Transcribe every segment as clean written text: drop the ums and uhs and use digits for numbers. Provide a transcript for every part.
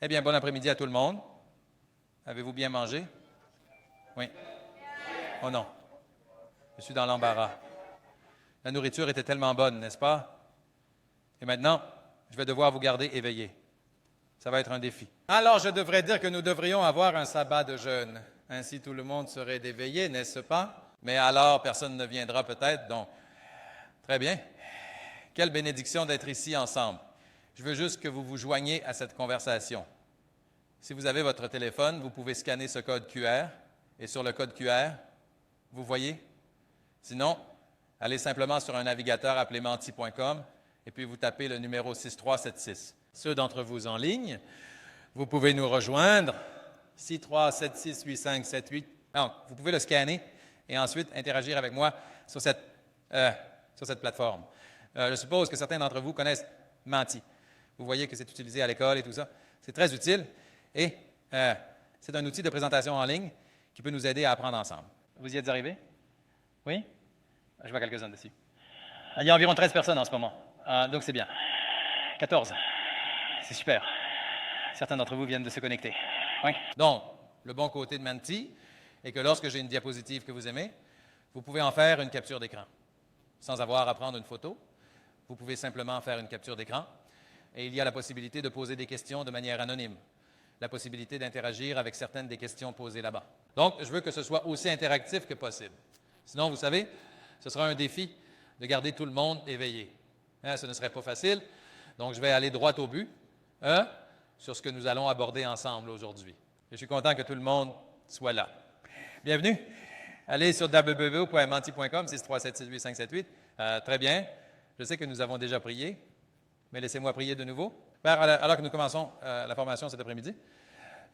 Eh bien, bon après-midi à tout le monde. Avez-vous bien mangé? Oui. Oh non, je suis dans l'embarras. La nourriture était tellement bonne, n'est-ce pas? Et maintenant, je vais devoir vous garder éveillés. Ça va être un défi. Alors, je devrais dire que nous devrions avoir un sabbat de jeûne. Ainsi, tout le monde serait éveillé, n'est-ce pas? Mais alors, personne ne viendra peut-être, donc, très bien. Quelle bénédiction d'être ici ensemble. Je veux juste que vous vous joigniez à cette conversation. Si vous avez votre téléphone, vous pouvez scanner ce code QR et sur le code QR, vous voyez? Sinon, allez simplement sur un navigateur appelé menti.com et puis vous tapez le numéro 6376. Ceux d'entre vous en ligne, vous pouvez nous rejoindre 63768578. Donc, vous pouvez le scanner et ensuite interagir avec moi sur cette plateforme. Je suppose que certains d'entre vous connaissent Menti. Vous voyez que c'est utilisé à l'école et tout ça. C'est très utile. Et c'est un outil de présentation en ligne qui peut nous aider à apprendre ensemble. Vous y êtes arrivé? Oui? Je vois quelques-uns dessus. Il y a environ 13 personnes en ce moment, donc c'est bien. 14. C'est super. Certains d'entre vous viennent de se connecter. Oui? Donc, le bon côté de Menti est que lorsque j'ai une diapositive que vous aimez, vous pouvez en faire une capture d'écran. Sans avoir à prendre une photo, vous pouvez simplement faire une capture d'écran et il y a la possibilité de poser des questions de manière anonyme. La possibilité d'interagir avec certaines des questions posées là-bas. Donc, je veux que ce soit aussi interactif que possible. Sinon, vous savez, ce sera un défi de garder tout le monde éveillé. Ce ne serait pas facile, donc je vais aller droit au but sur ce que nous allons aborder ensemble aujourd'hui. Je suis content que tout le monde soit là. Bienvenue. Allez sur www.menti.com, 637-68578. Très bien. Je sais que nous avons déjà prié, mais laissez-moi prier de nouveau. Père, alors que nous commençons la formation cet après-midi,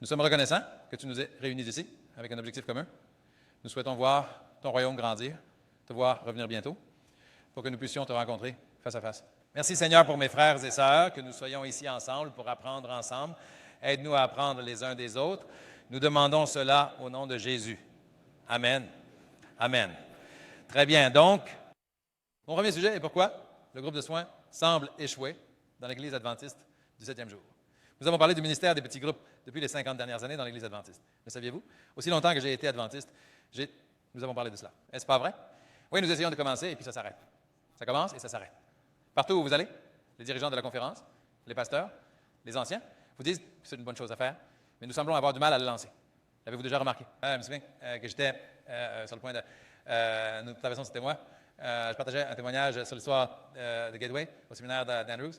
nous sommes reconnaissants que tu nous aies réunis ici avec un objectif commun. Nous souhaitons voir ton royaume grandir, te voir revenir bientôt, pour que nous puissions te rencontrer face à face. Merci Seigneur pour mes frères et sœurs, que nous soyons ici ensemble pour apprendre ensemble. Aide-nous à apprendre les uns des autres. Nous demandons cela au nom de Jésus. Amen. Amen. Très bien. Donc, mon premier sujet est pourquoi le groupe de soins semble échouer dans l'Église adventiste du 7e jour. Nous avons parlé du ministère des petits groupes depuis les 50 dernières années dans l'Église adventiste. Le saviez-vous? Aussi longtemps que j'ai été adventiste, nous avons parlé de cela. Est-ce pas vrai? Oui, nous essayons de commencer et puis ça s'arrête. Ça commence et ça s'arrête. Partout où vous allez, les dirigeants de la conférence, les pasteurs, les anciens, vous disent que c'est une bonne chose à faire, mais nous semblons avoir du mal à le lancer. L'avez-vous déjà remarqué? Je me souviens que j'étais sur le point de... nous traversons, c'était moi. Je partageais un témoignage sur l'histoire de Gateway au séminaire d'Andrews.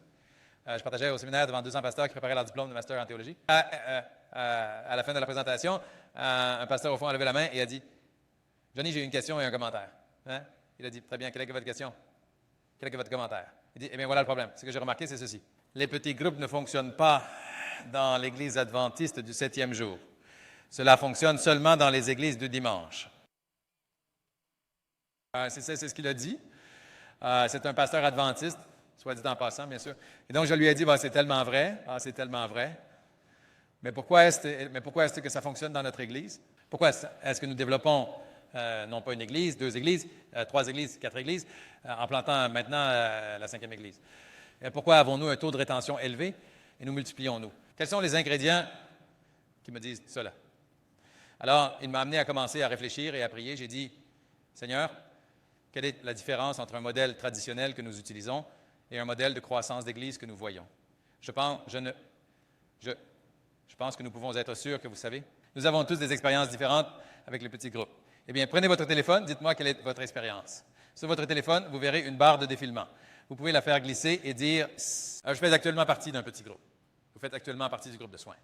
Je partageais au séminaire devant 200 pasteurs qui préparaient leur diplôme de master en théologie. À la fin de la présentation, un pasteur au fond a levé la main et a dit « Johnny, j'ai une question et un commentaire. Hein? » Il a dit « Très bien, quelle est votre question? Quel est votre commentaire? » Il dit « Eh bien, voilà le problème. Ce que j'ai remarqué, c'est ceci. Les petits groupes ne fonctionnent pas dans l'Église adventiste du 7e jour. Cela fonctionne seulement dans les églises du dimanche. » C'est ce qu'il a dit. C'est un pasteur adventiste, soit dit en passant, bien sûr. Et donc, je lui ai dit, c'est tellement vrai. C'est tellement vrai. Mais pourquoi est-ce que ça fonctionne dans notre Église? Pourquoi est-ce que nous développons, non pas une Église, 2 églises, 3 églises, 4 églises, en plantant maintenant la 5e Église? Et pourquoi avons-nous un taux de rétention élevé et nous multiplions-nous? Quels sont les ingrédients qui me disent cela? Alors, il m'a amené à commencer à réfléchir et à prier. J'ai dit, Seigneur, quelle est la différence entre un modèle traditionnel que nous utilisons et un modèle de croissance d'Église que nous voyons? Je pense que nous pouvons être sûrs que vous savez. Nous avons tous des expériences différentes avec les petits groupes. Eh bien, prenez votre téléphone, dites-moi quelle est votre expérience. Sur votre téléphone, vous verrez une barre de défilement. Vous pouvez la faire glisser et dire « Je fais actuellement partie d'un petit groupe. » Vous faites actuellement partie du groupe de soins.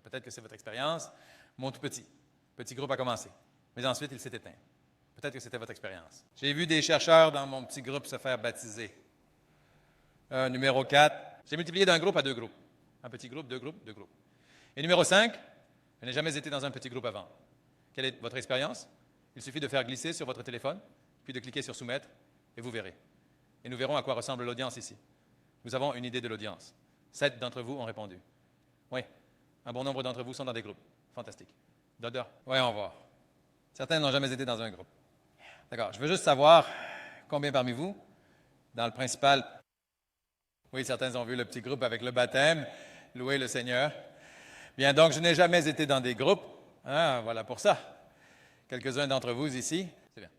Peut-être que c'est votre expérience. Mon tout petit. Petit groupe a commencé. Mais ensuite, il s'est éteint. Peut-être que c'était votre expérience. J'ai vu des chercheurs dans mon petit groupe se faire baptiser. Numéro 4, j'ai multiplié d'un groupe à 2 groupes. Un petit groupe, 2 groupes, 2 groupes. Et numéro 5, je n'ai jamais été dans un petit groupe avant. Quelle est votre expérience? Il suffit de faire glisser sur votre téléphone, puis de cliquer sur soumettre, et vous verrez. Et nous verrons à quoi ressemble l'audience ici. Nous avons une idée de l'audience. 7 d'entre vous ont répondu. Oui, un bon nombre d'entre vous sont dans des groupes. Fantastique. Dodo? Oui, on va voir. Certains n'ont jamais été dans un groupe. D'accord. Je veux juste savoir combien parmi vous, dans le principal... Oui, certains ont vu le petit groupe avec le baptême. Louez le Seigneur. Bien, donc, je n'ai jamais été dans des groupes. Ah, voilà pour ça. Quelques-uns d'entre vous ici. C'est bien.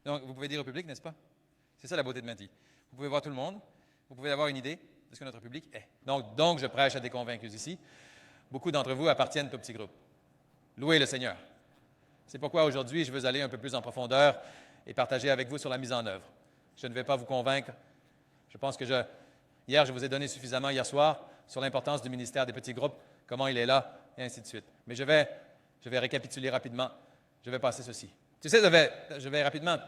Donc, vous pouvez dire au public, n'est-ce pas? C'est ça la beauté de Menti. Vous pouvez voir tout le monde. Vous pouvez avoir une idée de ce que notre public est. Donc je prêche à des convaincus ici. Beaucoup d'entre vous appartiennent au petit groupe. Louez le Seigneur. C'est pourquoi aujourd'hui, je veux aller un peu plus en profondeur et partager avec vous sur la mise en œuvre. Je ne vais pas vous convaincre. Je pense que hier, je vous ai donné suffisamment, hier soir, sur l'importance du ministère des petits groupes, comment il est là, et ainsi de suite. Mais je vais récapituler rapidement. Je vais passer ceci. Tu sais, je vais rapidement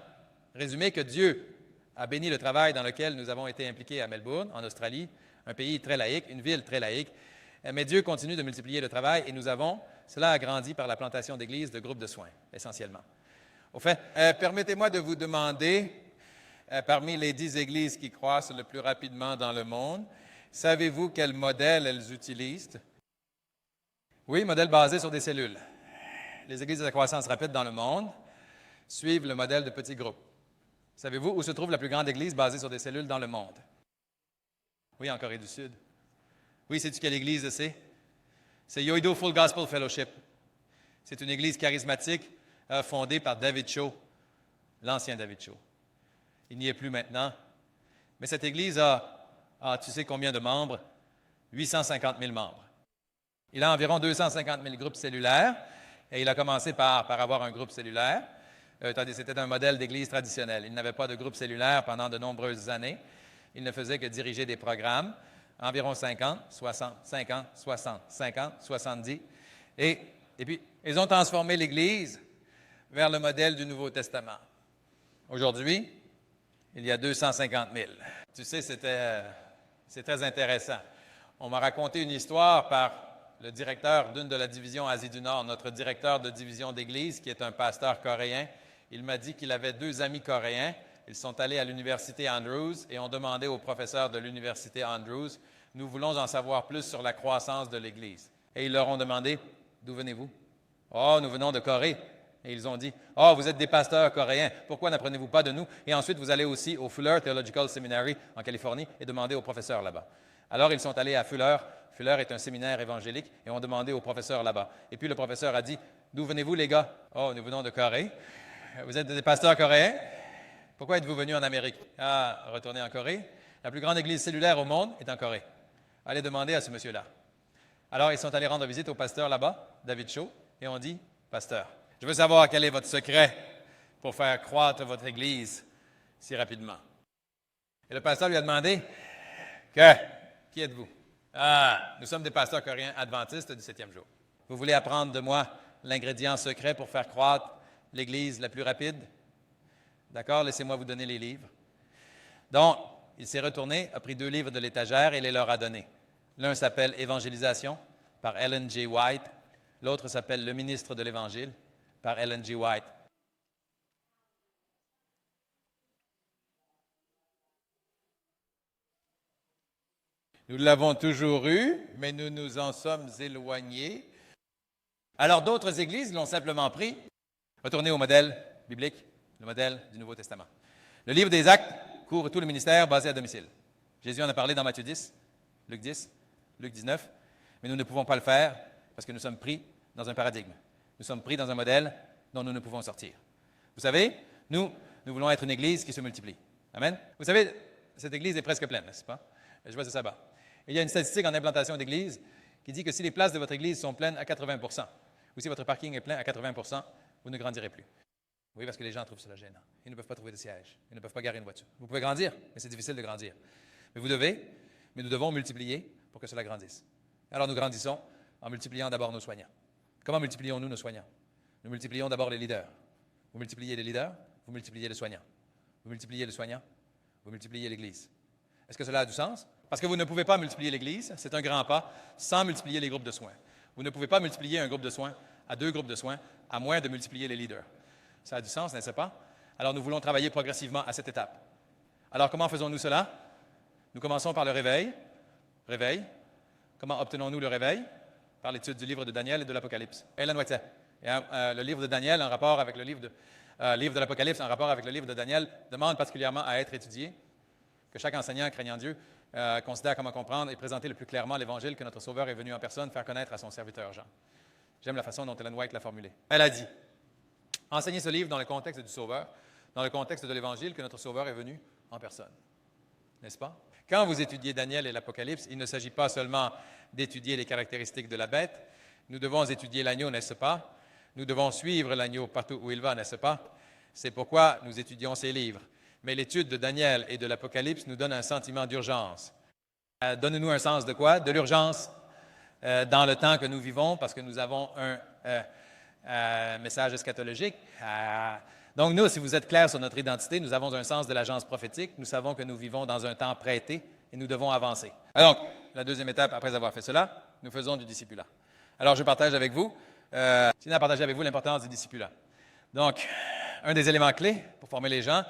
résumer que Dieu a béni le travail dans lequel nous avons été impliqués à Melbourne, en Australie, un pays très laïque, une ville très laïque. Mais Dieu continue de multiplier le travail et cela a grandi par la plantation d'églises, de groupes de soins, essentiellement. Au fait, permettez-moi de vous demander, parmi les 10 églises qui croissent le plus rapidement dans le monde, savez-vous quel modèle elles utilisent? Oui, modèle basé sur des cellules. Les églises de croissance rapide dans le monde suivent le modèle de petits groupes. Savez-vous où se trouve la plus grande église basée sur des cellules dans le monde? Oui, en Corée du Sud. Oui, sais-tu quelle église c'est? C'est Yoido Full Gospel Fellowship. C'est une église charismatique fondée par David Cho, l'ancien David Cho. Il n'y est plus maintenant. Mais cette église a, tu sais combien de membres? 850 000 membres. Il a environ 250 000 groupes cellulaires et il a commencé par avoir un groupe cellulaire. C'était un modèle d'église traditionnelle. Il n'avait pas de groupe cellulaire pendant de nombreuses années. Il ne faisait que diriger des programmes, environ 50, 60, 50, 60, 50, 70. Et puis, ils ont transformé l'Église vers le modèle du Nouveau Testament. Aujourd'hui, il y a 250 000. Tu sais, c'est très intéressant. On m'a raconté une histoire par le directeur d'une de la division Asie du Nord, notre directeur de division d'Église, qui est un pasteur coréen. Il m'a dit qu'il avait 2 amis coréens. Ils sont allés à l'université Andrews et ont demandé au professeur de l'université Andrews, « Nous voulons en savoir plus sur la croissance de l'Église. » Et ils leur ont demandé, « D'où venez-vous? »« Oh, nous venons de Corée. » Et ils ont dit, « Oh, vous êtes des pasteurs coréens. Pourquoi n'apprenez-vous pas de nous? » Et ensuite, vous allez aussi au Fuller Theological Seminary en Californie et demandez au professeur là-bas. Alors, ils sont allés à Fuller. Fuller est un séminaire évangélique et ont demandé au professeur là-bas. Et puis, le professeur a dit, « D'où venez-vous, les gars? »« Oh, nous venons de Corée. »« Vous êtes des pasteurs coréens? Pourquoi êtes-vous venus en Amérique? »« Ah, retournez en Corée. La plus grande église cellulaire au monde est en Corée. Allez demander à ce monsieur-là. » Alors, ils sont allés rendre visite au pasteur là-bas, David Cho, et ont dit, « Pasteur, je veux savoir quel est votre secret pour faire croître votre église si rapidement. » Et le pasteur lui a demandé, « Qui êtes-vous? »« Ah, nous sommes des pasteurs coréens adventistes du 7e jour. Vous voulez apprendre de moi l'ingrédient secret pour faire croître l'église la plus rapide? D'accord, laissez-moi vous donner les livres. » Donc, il s'est retourné, a pris 2 livres de l'étagère et les leur a donnés. L'un s'appelle « Évangélisation » par Ellen G. White. L'autre s'appelle « Le ministre de l'Évangile » par Ellen G. White. Nous l'avons toujours eu, mais nous nous en sommes éloignés. Alors, d'autres églises l'ont simplement pris. Retournez au modèle biblique, le modèle du Nouveau Testament. Le livre des Actes couvre tout le ministère basé à domicile. Jésus en a parlé dans Matthieu 10, Luc 10, Luc 19, mais nous ne pouvons pas le faire parce que nous sommes pris dans un paradigme. Nous sommes pris dans un modèle dont nous ne pouvons sortir. Vous savez, nous voulons être une église qui se multiplie. Amen? Vous savez, cette église est presque pleine, n'est-ce pas? Je vois ce sabbat. Il y a une statistique en implantation d'église qui dit que si les places de votre église sont pleines à 80 ou si votre parking est plein à 80 vous ne grandirez plus. Oui, parce que les gens trouvent cela gênant. Ils ne peuvent pas trouver de siège. Ils ne peuvent pas garer une voiture. Vous pouvez grandir, mais c'est difficile de grandir. Mais nous devons multiplier pour que cela grandisse. Alors nous grandissons en multipliant d'abord nos soignants. Comment multiplions-nous nos soignants? Nous multiplions d'abord les leaders. Vous multipliez les leaders, vous multipliez les soignants. Vous multipliez les soignants, vous multipliez l'Église. Est-ce que cela a du sens? Parce que vous ne pouvez pas multiplier l'Église, c'est un grand pas, sans multiplier les groupes de soins. Vous ne pouvez pas multiplier un groupe de soins à 2 groupes de soins, à moins de multiplier les leaders. Ça a du sens, n'est-ce pas? Alors nous voulons travailler progressivement à cette étape. Alors comment faisons-nous cela? Nous commençons par le réveil. Réveil. Comment obtenons-nous le réveil? Par l'étude du livre de Daniel et de l'Apocalypse. Ellen White. Le livre de Daniel, en rapport avec le livre de l'Apocalypse, en rapport avec le livre de Daniel, demande particulièrement à être étudié, que chaque enseignant craignant Dieu considère comment comprendre et présenter le plus clairement l'Évangile que notre Sauveur est venu en personne faire connaître à son serviteur Jean. J'aime la façon dont Ellen White l'a formulé. Elle a dit, enseignez ce livre dans le contexte du Sauveur, dans le contexte de l'Évangile que notre Sauveur est venu en personne. N'est-ce pas? Quand vous étudiez Daniel et l'Apocalypse, il ne s'agit pas seulement d'étudier les caractéristiques de la bête. Nous devons étudier l'agneau, n'est-ce pas? Nous devons suivre l'agneau partout où il va, n'est-ce pas? C'est pourquoi nous étudions ces livres. Mais l'étude de Daniel et de l'Apocalypse nous donne un sentiment d'urgence. Donne-nous un sens de quoi? De l'urgence dans le temps que nous vivons, parce que nous avons un message eschatologique. Donc nous, si vous êtes clairs sur notre identité, nous avons un sens de l'agence prophétique. Nous savons que nous vivons dans un temps prêté et nous devons avancer. Alors, la deuxième étape, après avoir fait cela, nous faisons du discipulat. Alors, je partage avec vous, l'importance du discipulat. Donc, un des éléments clés pour former les gens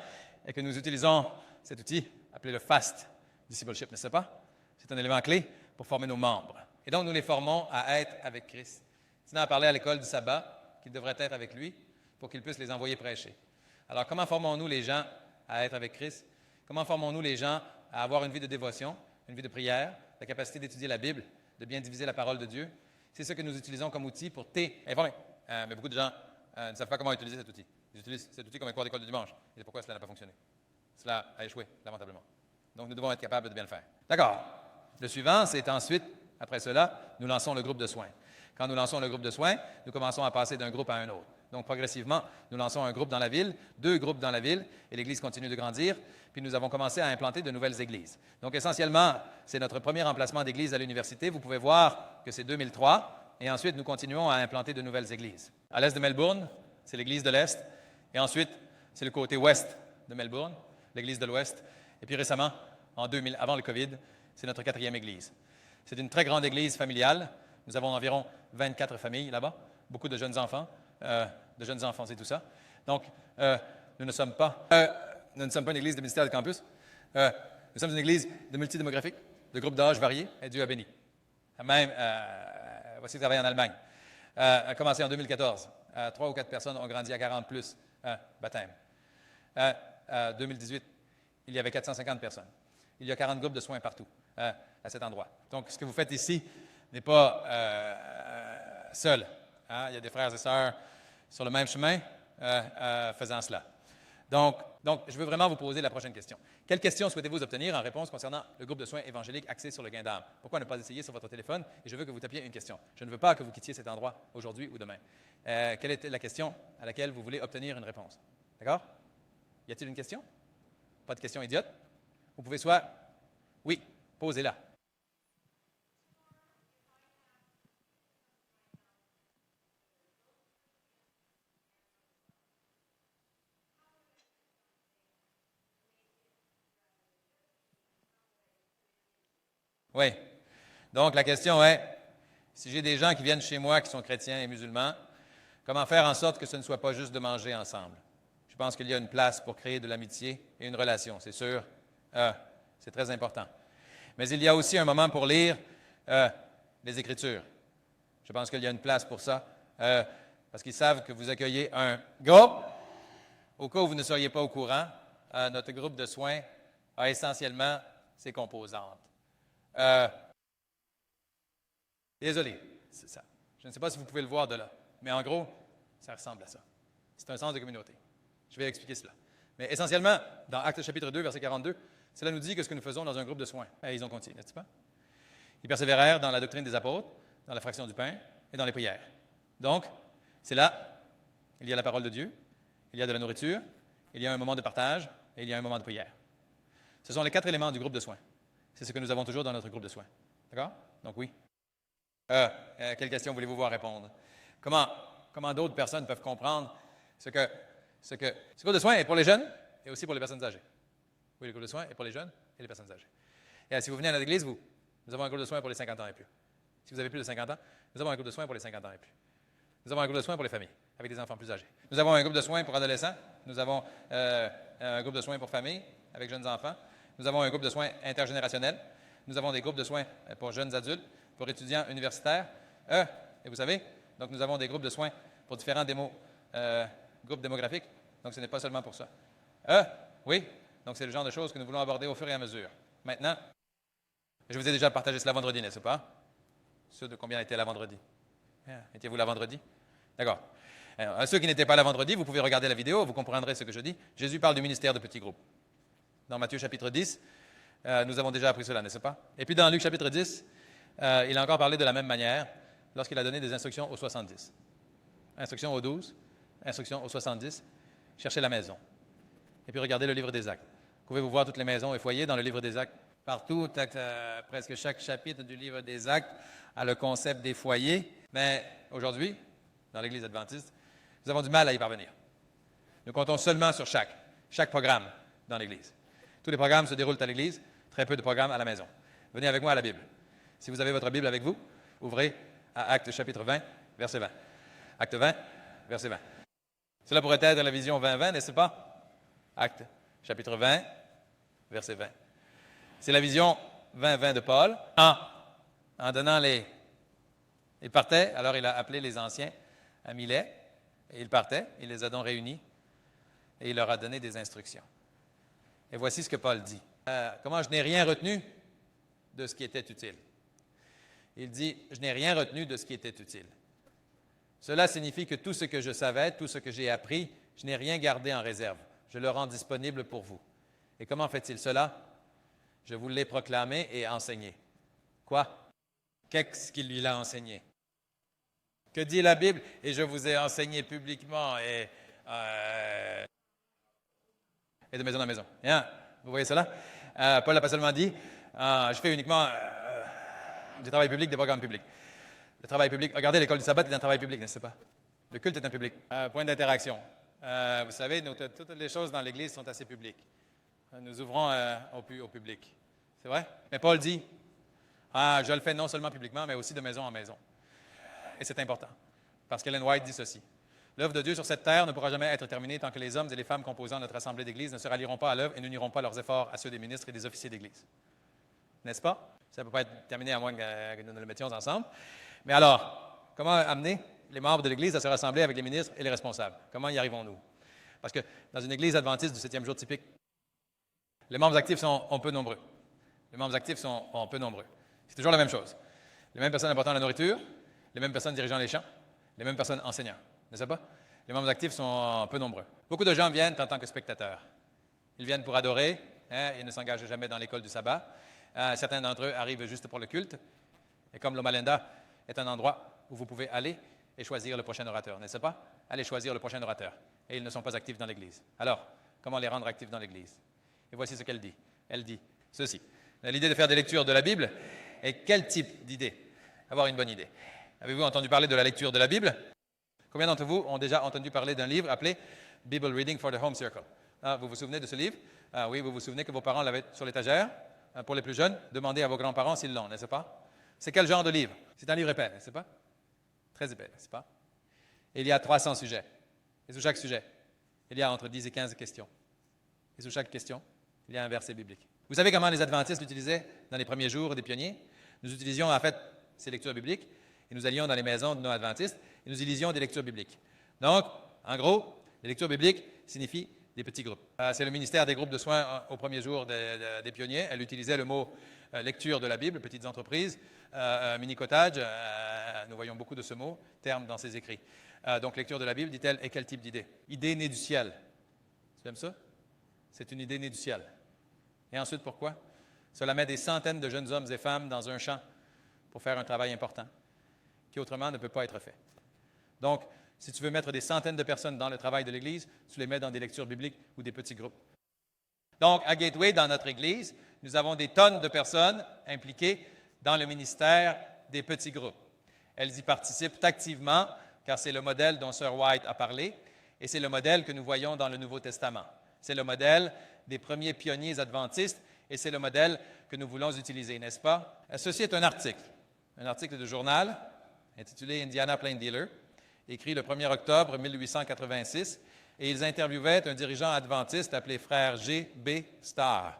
est que nous utilisons cet outil appelé le FAST Discipleship, n'est-ce pas? C'est un élément clé pour former nos membres. Et donc, nous les formons à être avec Christ. Tina a parlé à l'école du sabbat qu'ils devraient être avec lui pour qu'il puisse les envoyer prêcher. Alors, comment formons-nous les gens à être avec Christ? Comment formons-nous les gens à avoir une vie de dévotion, une vie de prière, la capacité d'étudier la Bible, de bien diviser la parole de Dieu? C'est ce que nous utilisons comme outil pour informer. Mais beaucoup de gens ne savent pas comment utiliser cet outil. Ils utilisent cet outil comme un cours d'école du dimanche. Et pourquoi cela n'a pas fonctionné? Cela a échoué, lamentablement. Donc, nous devons être capables de bien le faire. D'accord. Le suivant, c'est ensuite, après cela, nous lançons le groupe de soins. Quand nous lançons le groupe de soins, nous commençons à passer d'un groupe à un autre. Donc, progressivement, nous lançons un groupe dans la ville, 2 groupes dans la ville, et l'Église continue de grandir. Puis nous avons commencé à implanter de nouvelles églises. Donc, essentiellement, c'est notre premier emplacement d'église à l'université. Vous pouvez voir que c'est 2003. Et ensuite, nous continuons à implanter de nouvelles églises. À l'est de Melbourne, c'est l'église de l'Est. Et ensuite, c'est le côté ouest de Melbourne, l'église de l'Ouest. Et puis récemment, en 2000, avant le COVID, c'est notre 4e église. C'est une très grande église familiale. Nous avons environ 24 familles là-bas, beaucoup de jeunes enfants et tout ça. Donc, nous ne sommes pas une église de ministère de campus. Nous sommes une église de multidémographique, de groupes d'âge variés, et Dieu a béni. Même, voici travailler en Allemagne. A commencé en 2014. 3 ou 4 personnes ont grandi à 40 plus baptêmes. 2018, il y avait 450 personnes. Il y a 40 groupes de soins partout à cet endroit. Donc, ce que vous faites ici n'est pas seul. Il y a des frères et sœurs sur le même chemin faisant cela. Donc, je veux vraiment vous poser la prochaine question. Quelle question souhaitez-vous obtenir en réponse concernant le groupe de soins évangélique axé sur le gain d'âme? Pourquoi ne pas essayer sur votre téléphone? Et je veux que vous tapiez une question. Je ne veux pas que vous quittiez cet endroit aujourd'hui ou demain. Quelle est la question à laquelle vous voulez obtenir une réponse? D'accord? Y a-t-il une question? Pas de question idiote? Vous pouvez soit... Oui, posez-la. Oui. Donc, la question est, si j'ai des gens qui viennent chez moi qui sont chrétiens et musulmans, comment faire en sorte que ce ne soit pas juste de manger ensemble? Je pense qu'il y a une place pour créer de l'amitié et une relation, c'est sûr. C'est très important. Mais il y a aussi un moment pour lire les Écritures. Je pense qu'il y a une place pour ça, parce qu'ils savent que vous accueillez un groupe. Au cas où vous ne seriez pas au courant, notre groupe de soins a essentiellement ces composantes. Désolé, c'est ça. Je ne sais pas si vous pouvez le voir de là, mais en gros, ça ressemble à ça. C'est un sens de communauté. Je vais expliquer cela. Mais essentiellement, dans Actes chapitre 2, verset 42, cela nous dit que ce que nous faisons dans un groupe de soins. Et ils ont continué, n'est-ce pas? Ils persévérèrent dans la doctrine des apôtres, dans la fraction du pain et dans les prières. Donc, c'est là, il y a la parole de Dieu, il y a de la nourriture, il y a un moment de partage et il y a un moment de prière. Ce sont les 4 éléments du groupe de soins. C'est ce que nous avons toujours dans notre groupe de soins. D'accord? Donc oui. Quelle question voulez-vous voir répondre? Comment d'autres personnes peuvent comprendre ce groupe de soins est pour les jeunes et aussi pour les personnes âgées. Oui, le groupe de soins est pour les jeunes et les personnes âgées. Et si vous venez à notre église, nous avons un groupe de soins pour les 50 ans et plus. Si vous avez plus de 50 ans, nous avons un groupe de soins pour les 50 ans et plus. Nous avons un groupe de soins pour les familles, avec des enfants plus âgés. Nous avons un groupe de soins pour adolescents. Nous avons un groupe de soins pour familles, avec jeunes enfants. Nous avons un groupe de soins intergénérationnel. Nous avons des groupes de soins pour jeunes adultes, pour étudiants universitaires. Et vous savez, donc nous avons des groupes de soins pour différents groupes démographiques. Donc ce n'est pas seulement pour ça. Oui, donc c'est le genre de choses que nous voulons aborder au fur et à mesure. Maintenant, Je vous ai déjà partagé cela vendredi, n'est-ce pas? Ceux de combien étaient là vendredi? Étiez-vous là vendredi? D'accord. Alors, à ceux qui n'étaient pas là vendredi, vous pouvez regarder la vidéo, vous comprendrez ce que je dis. Jésus parle du ministère de petits groupes. Dans Matthieu chapitre 10, nous avons déjà appris cela, n'est-ce pas? Et puis dans Luc chapitre 10, il a encore parlé de la même manière lorsqu'il a donné des instructions aux 70. Instructions aux 12, instructions aux 70, cherchez la maison. Et puis regardez le livre des Actes. Pouvez-vous voir toutes les maisons et foyers dans le livre des Actes? Partout, presque chaque chapitre du livre des Actes a le concept des foyers. Mais aujourd'hui, dans l'Église adventiste, nous avons du mal à y parvenir. Nous comptons seulement sur chaque programme dans l'Église. Tous les programmes se déroulent à l'Église, très peu de programmes à la maison. Venez avec moi à la Bible. Si vous avez votre Bible avec vous, ouvrez à Actes chapitre 20, verset 20. Acte 20, verset 20. Cela pourrait être la vision 20-20, n'est-ce pas? Acte chapitre 20, verset 20. C'est la vision 20-20 de Paul. En donnant il partait, alors il a appelé les anciens à Milet, et il partait, il les a donc réunis, et il leur a donné des instructions. Et voici ce que Paul dit. Comment je n'ai rien retenu de ce qui était utile. Il dit, je n'ai rien retenu de ce qui était utile. Cela signifie que tout ce que je savais, tout ce que j'ai appris, je n'ai rien gardé en réserve. Je le rends disponible pour vous. Et comment fait-il cela? Je vous l'ai proclamé et enseigné. Quoi? Qu'est-ce qu'il lui a enseigné? Que dit la Bible? Et je vous ai enseigné publiquement et de maison en maison. Bien, vous voyez cela? Paul n'a pas seulement dit, je fais uniquement du travail public, des programmes publics. Le travail public, regardez, l'école du sabbat est un travail public, n'est-ce pas? Le culte est un public. Point d'interaction. Vous savez, toutes les choses dans l'Église sont assez publiques. Nous ouvrons au public. C'est vrai? Mais Paul dit, je le fais non seulement publiquement, mais aussi de maison en maison. Et c'est important, parce qu'Ellen White dit ceci. L'œuvre de Dieu sur cette terre ne pourra jamais être terminée tant que les hommes et les femmes composant notre assemblée d'Église ne se rallieront pas à l'œuvre et n'uniront pas leurs efforts à ceux des ministres et des officiers d'Église. N'est-ce pas? Ça ne peut pas être terminé à moins que nous ne le mettions ensemble. Mais alors, comment amener les membres de l'Église à se rassembler avec les ministres et les responsables? Comment y arrivons-nous? Parce que dans une Église adventiste du 7e jour typique, les membres actifs sont peu nombreux. Les membres actifs sont peu nombreux. C'est toujours la même chose. Les mêmes personnes apportant la nourriture, les mêmes personnes dirigeant les champs, les mêmes personnes enseignant. N'est-ce pas? Les membres actifs sont peu nombreux. Beaucoup de gens viennent en tant que spectateurs. Ils viennent pour adorer, ils ne s'engagent jamais dans l'école du sabbat. Certains d'entre eux arrivent juste pour le culte. Et comme Loma Linda est un endroit où vous pouvez aller et choisir le prochain orateur, n'est-ce pas? Allez choisir le prochain orateur. Et ils ne sont pas actifs dans l'Église. Alors, comment les rendre actifs dans l'Église? Et voici ce qu'elle dit. Elle dit ceci. L'idée de faire des lectures de la Bible. Et quel type d'idée? Avoir une bonne idée. Avez-vous entendu parler de la lecture de la Bible? Combien d'entre vous ont déjà entendu parler d'un livre appelé Bible Reading for the Home Circle? Vous vous souvenez de ce livre? Oui, vous vous souvenez que vos parents l'avaient sur l'étagère? Pour les plus jeunes, demandez à vos grands-parents s'ils l'ont, n'est-ce pas? C'est quel genre de livre? C'est un livre épais, n'est-ce pas? Très épais, n'est-ce pas? Et il y a 300 sujets. Et sous chaque sujet, il y a entre 10 et 15 questions. Et sous chaque question, il y a un verset biblique. Vous savez comment les adventistes l'utilisaient dans les premiers jours des pionniers? Nous utilisions en fait ces lectures bibliques et nous allions dans les maisons de nos adventistes et nous y lisions des lectures bibliques. Donc, en gros, les lectures bibliques signifient des petits groupes. C'est le ministère des groupes de soins au premier jour des pionniers. Elle utilisait le mot lecture de la Bible, petites entreprises, mini-cottage. Nous voyons beaucoup de ce mot, terme dans ses écrits. Donc, lecture de la Bible, dit-elle, et quel type d'idée? Idée née du ciel. Tu aimes ça? C'est une idée née du ciel. Et ensuite, pourquoi? Cela met des centaines de jeunes hommes et femmes dans un champ pour faire un travail important qui autrement ne peut pas être fait. Donc, si tu veux mettre des centaines de personnes dans le travail de l'Église, tu les mets dans des lectures bibliques ou des petits groupes. Donc, à Gateway, dans notre Église, nous avons des tonnes de personnes impliquées dans le ministère des petits groupes. Elles y participent activement, car c'est le modèle dont Sir White a parlé, et c'est le modèle que nous voyons dans le Nouveau Testament. C'est le modèle des premiers pionniers adventistes, et c'est le modèle que nous voulons utiliser, n'est-ce pas? Ceci est un article de journal intitulé Indiana Plain Dealer, écrit le 1er octobre 1886, et ils interviewaient un dirigeant adventiste appelé Frère G.B. Starr.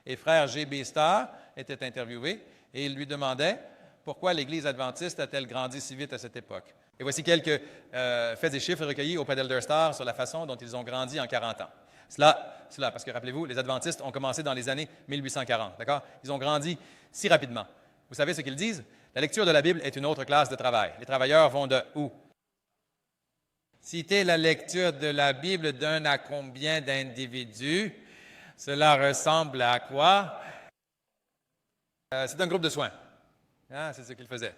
Et Frère G.B. Starr était interviewé, et il lui demandait pourquoi l'Église adventiste a-t-elle grandi si vite à cette époque. Et voici quelques faits et chiffres recueillis au Peddler Star sur la façon dont ils ont grandi en 40 ans. Cela, parce que rappelez-vous, les adventistes ont commencé dans les années 1840, d'accord? Ils ont grandi si rapidement. Vous savez ce qu'ils disent? La lecture de la Bible est une autre classe de travail. Les travailleurs vont de où? Citer la lecture de la Bible d'un à combien d'individus? Cela ressemble à quoi? C'est un groupe de soins. Hein, c'est ce qu'ils faisaient.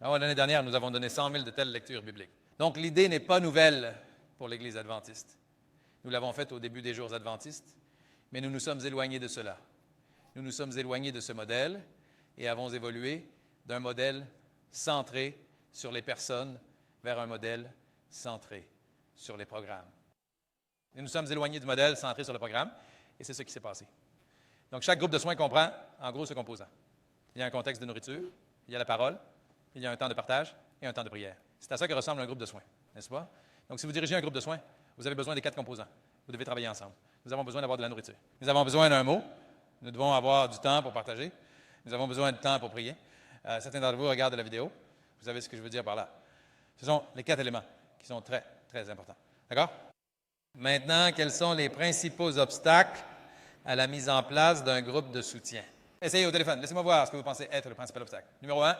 Alors, l'année dernière, nous avons donné 100 000 de telles lectures bibliques. Donc, l'idée n'est pas nouvelle pour l'Église adventiste. Nous l'avons faite au début des jours adventistes, mais nous nous sommes éloignés de cela. Nous nous sommes éloignés de ce modèle et avons évolué d'un modèle centré sur les personnes vers un modèle centré sur les programmes. Et nous sommes éloignés du modèle centré sur le programme, et c'est ce qui s'est passé. Donc, chaque groupe de soins comprend, en gros, ce composant. Il y a un contexte de nourriture, il y a la parole, il y a un temps de partage et un temps de prière. C'est à ça que ressemble un groupe de soins, n'est-ce pas? Donc, si vous dirigez un groupe de soins, vous avez besoin des 4 composants. Vous devez travailler ensemble. Nous avons besoin d'avoir de la nourriture. Nous avons besoin d'un mot. Nous devons avoir du temps pour partager. Nous avons besoin de temps pour prier. Certains d'entre vous regardent la vidéo. Vous savez ce que je veux dire par là. Ce sont les 4 éléments qui sont très, très importants. D'accord? Maintenant, quels sont les principaux obstacles à la mise en place d'un groupe de soutien? Essayez au téléphone. Laissez-moi voir ce que vous pensez être le principal obstacle. Numéro 1,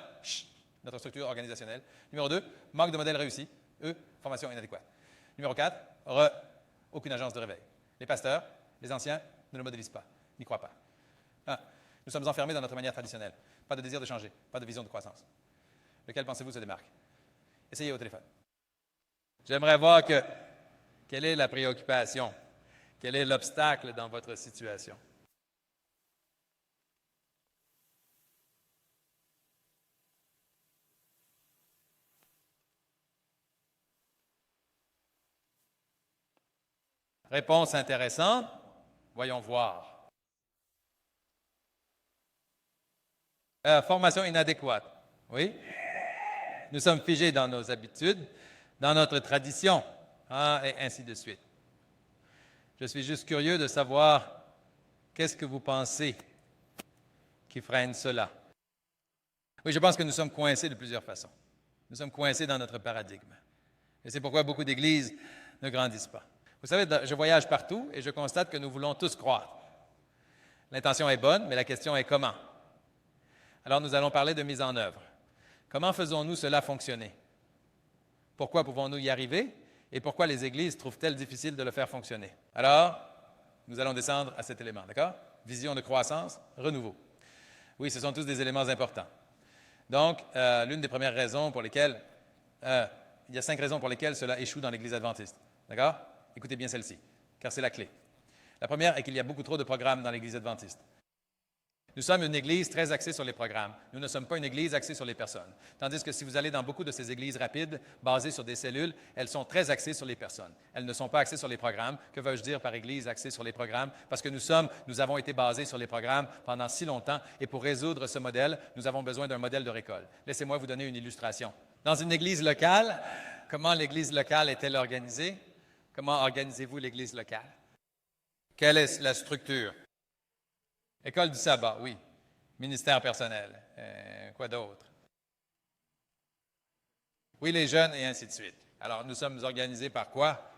notre structure organisationnelle. Numéro 2, manque de modèle réussi. Formation inadéquate. Numéro 4, aucune agence de réveil. Les pasteurs, les anciens, ne le modélisent pas, n'y croient pas. Nous sommes enfermés dans notre manière traditionnelle. Pas de désir de changer, pas de vision de croissance. Lequel pensez-vous se démarque? Essayez au téléphone. J'aimerais voir quelle est la préoccupation, quel est l'obstacle dans votre situation. Réponse intéressante. Voyons voir. Formation inadéquate. Oui. Nous sommes figés dans nos habitudes, dans notre tradition, et ainsi de suite. Je suis juste curieux de savoir qu'est-ce que vous pensez qui freine cela. Oui, je pense que nous sommes coincés de plusieurs façons. Nous sommes coincés dans notre paradigme. Et c'est pourquoi beaucoup d'églises ne grandissent pas. Vous savez, je voyage partout et je constate que nous voulons tous croître. L'intention est bonne, mais la question est comment? Alors, nous allons parler de mise en œuvre. Comment faisons-nous cela fonctionner? Pourquoi pouvons-nous y arriver? Et pourquoi les églises trouvent-elles difficile de le faire fonctionner? Alors, nous allons descendre à cet élément, d'accord? Vision de croissance, renouveau. Oui, ce sont tous des éléments importants. Donc, l'une des premières raisons pour lesquelles, il y a 5 raisons pour lesquelles cela échoue dans l'Église adventiste, d'accord? Écoutez bien celle-ci, car c'est la clé. La première est qu'il y a beaucoup trop de programmes dans l'Église adventiste. Nous sommes une Église très axée sur les programmes. Nous ne sommes pas une Église axée sur les personnes. Tandis que si vous allez dans beaucoup de ces églises rapides, basées sur des cellules, elles sont très axées sur les personnes. Elles ne sont pas axées sur les programmes. Que veux-je dire par Église axée sur les programmes? Parce que nous avons été basés sur les programmes pendant si longtemps, et pour résoudre ce modèle, nous avons besoin d'un modèle de récolte. Laissez-moi vous donner une illustration. Dans une Église locale, comment l'Église locale est-elle organisée? Comment organisez-vous l'Église locale? Quelle est la structure? École du sabbat, oui. Ministère personnel. Quoi d'autre? Oui, les jeunes et ainsi de suite. Alors, nous sommes organisés par quoi?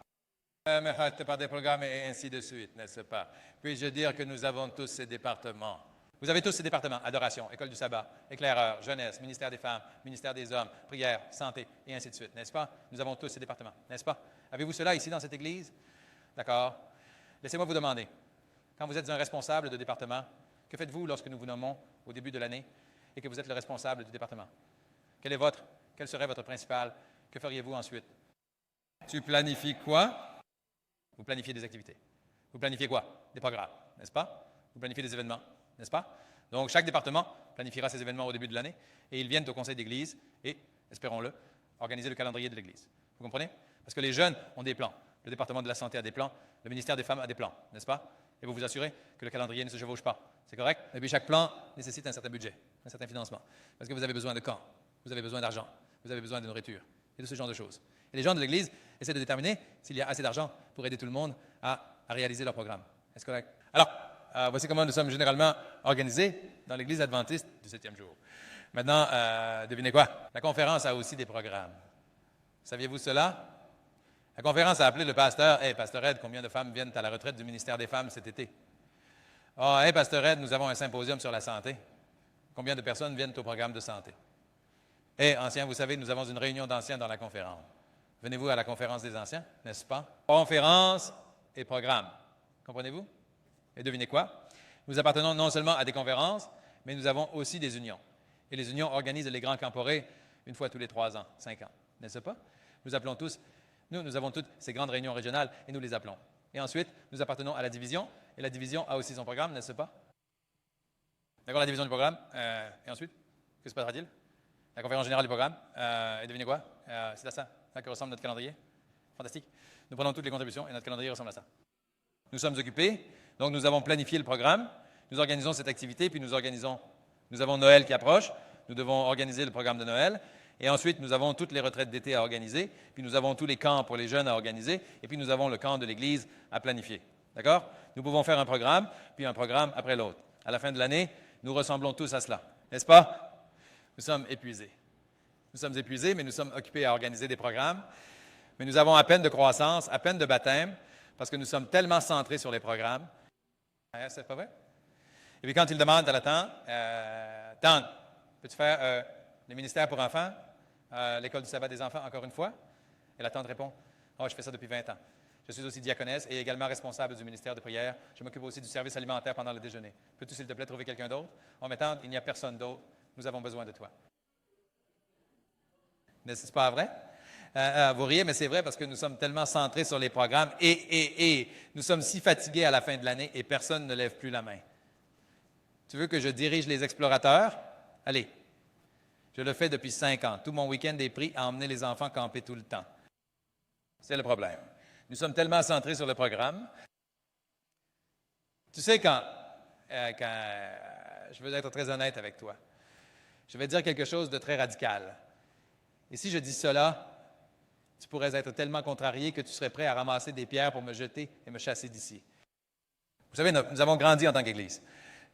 Par des programmes et ainsi de suite, n'est-ce pas? Puis-je dire que nous avons tous ces départements? Vous avez tous ces départements. Adoration, École du sabbat, éclaireur, jeunesse, ministère des femmes, ministère des hommes, prière, santé et ainsi de suite, n'est-ce pas? Nous avons tous ces départements, n'est-ce pas? Avez-vous cela ici dans cette Église? D'accord. Laissez-moi vous demander, quand vous êtes un responsable de département, que faites-vous lorsque nous vous nommons au début de l'année et que vous êtes le responsable du département? Quel serait votre principal? Que feriez-vous ensuite? Tu planifies quoi? Vous planifiez des activités. Vous planifiez quoi? Des programmes, n'est-ce pas? Vous planifiez des événements, n'est-ce pas? Donc, chaque département planifiera ses événements au début de l'année et ils viennent au conseil d'église et, espérons-le, organiser le calendrier de l'église. Vous comprenez? Parce que les jeunes ont des plans. Le département de la santé a des plans. Le ministère des femmes a des plans, n'est-ce pas? Et vous vous assurez que le calendrier ne se chevauche pas. C'est correct? Et puis chaque plan nécessite un certain budget, un certain financement. Parce que vous avez besoin de camps, vous avez besoin d'argent, vous avez besoin de nourriture et de ce genre de choses. Et les gens de l'Église essaient de déterminer s'il y a assez d'argent pour aider tout le monde à réaliser leur programme. Est-ce correct? Alors, voici comment nous sommes généralement organisés dans l'Église adventiste du 7e jour. Maintenant, devinez quoi? La conférence a aussi des programmes. Saviez-vous cela? La conférence a appelé le pasteur. Hey, Pasteur Ed, combien de femmes viennent à la retraite du ministère des Femmes cet été? Ah, hey, Pasteur Ed, nous avons un symposium sur la santé. Combien de personnes viennent au programme de santé? Hey, anciens, vous savez, nous avons une réunion d'anciens dans la conférence. Venez-vous à la conférence des anciens, n'est-ce pas? Conférence et programme. Comprenez-vous? Et devinez quoi? Nous appartenons non seulement à des conférences, mais nous avons aussi des unions. Et les unions organisent les grands camporés une fois tous les 3 ans, 5 ans, n'est-ce pas? Nous appelons tous, nous avons toutes ces grandes réunions régionales et nous les appelons. Et ensuite, nous appartenons à la division, et la division a aussi son programme, n'est-ce pas? D'accord, la division du programme. Et ensuite, que se passera-t-il? La conférence générale du programme. Et devinez quoi? C'est à ça que ressemble notre calendrier. Fantastique. Nous prenons toutes les contributions et notre calendrier ressemble à ça. Nous sommes occupés, donc nous avons planifié le programme, nous organisons cette activité, puis nous avons Noël qui approche, nous devons organiser le programme de Noël, et ensuite nous avons toutes les retraites d'été à organiser, puis nous avons tous les camps pour les jeunes à organiser, et puis nous avons le camp de l'Église à planifier. D'accord? Nous pouvons faire un programme, puis un programme après l'autre. À la fin de l'année, nous ressemblons tous à cela, n'est-ce pas? Nous sommes épuisés. Nous sommes épuisés, mais nous sommes occupés à organiser des programmes. Mais nous avons à peine de croissance, à peine de baptême, parce que nous sommes tellement centrés sur les programmes. C'est pas vrai? Et puis quand il demande à la tante, peux-tu faire le ministère pour enfants, l'école du sabbat des enfants, encore une fois? Et la tante répond, oh, je fais ça depuis 20 ans. Je suis aussi diaconesse et également responsable du ministère de prière. Je m'occupe aussi du service alimentaire pendant le déjeuner. Peux-tu, s'il te plaît, trouver quelqu'un d'autre? Oh, mais tante, il n'y a personne d'autre. Nous avons besoin de toi. N'est-ce pas vrai? Vous riez, mais c'est vrai parce que nous sommes tellement centrés sur les programmes et nous sommes si fatigués à la fin de l'année et personne ne lève plus la main. Tu veux que je dirige les explorateurs? Allez, je le fais depuis 5 ans. Tout mon week-end est pris à emmener les enfants camper tout le temps. C'est le problème. Nous sommes tellement centrés sur le programme. Tu sais, quand je veux être très honnête avec toi, je vais dire quelque chose de très radical. Et si je dis cela, tu pourrais être tellement contrarié que tu serais prêt à ramasser des pierres pour me jeter et me chasser d'ici. Vous savez, nous avons grandi en tant qu'Église.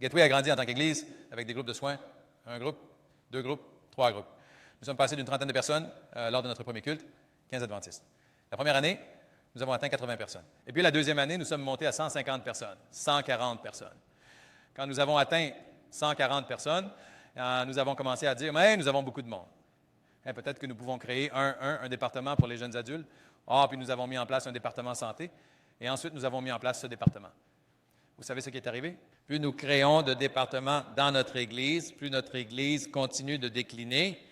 Gateway a grandi en tant qu'Église avec des groupes de soins, 1 groupe, 2 groupes, 3 groupes. Nous sommes passés d'une trentaine de personnes lors de notre premier culte, 15 adventistes. La première année, nous avons atteint 80 personnes. Et puis la deuxième année, nous sommes montés à 150 personnes, 140 personnes. Quand nous avons atteint 140 personnes, nous avons commencé à dire, mais nous avons beaucoup de monde. Peut-être que nous pouvons créer un département pour les jeunes adultes. Puis nous avons mis en place un département santé. Et ensuite, nous avons mis en place ce département. Vous savez ce qui est arrivé? Plus nous créons de départements dans notre Église, plus notre Église continue de décliner.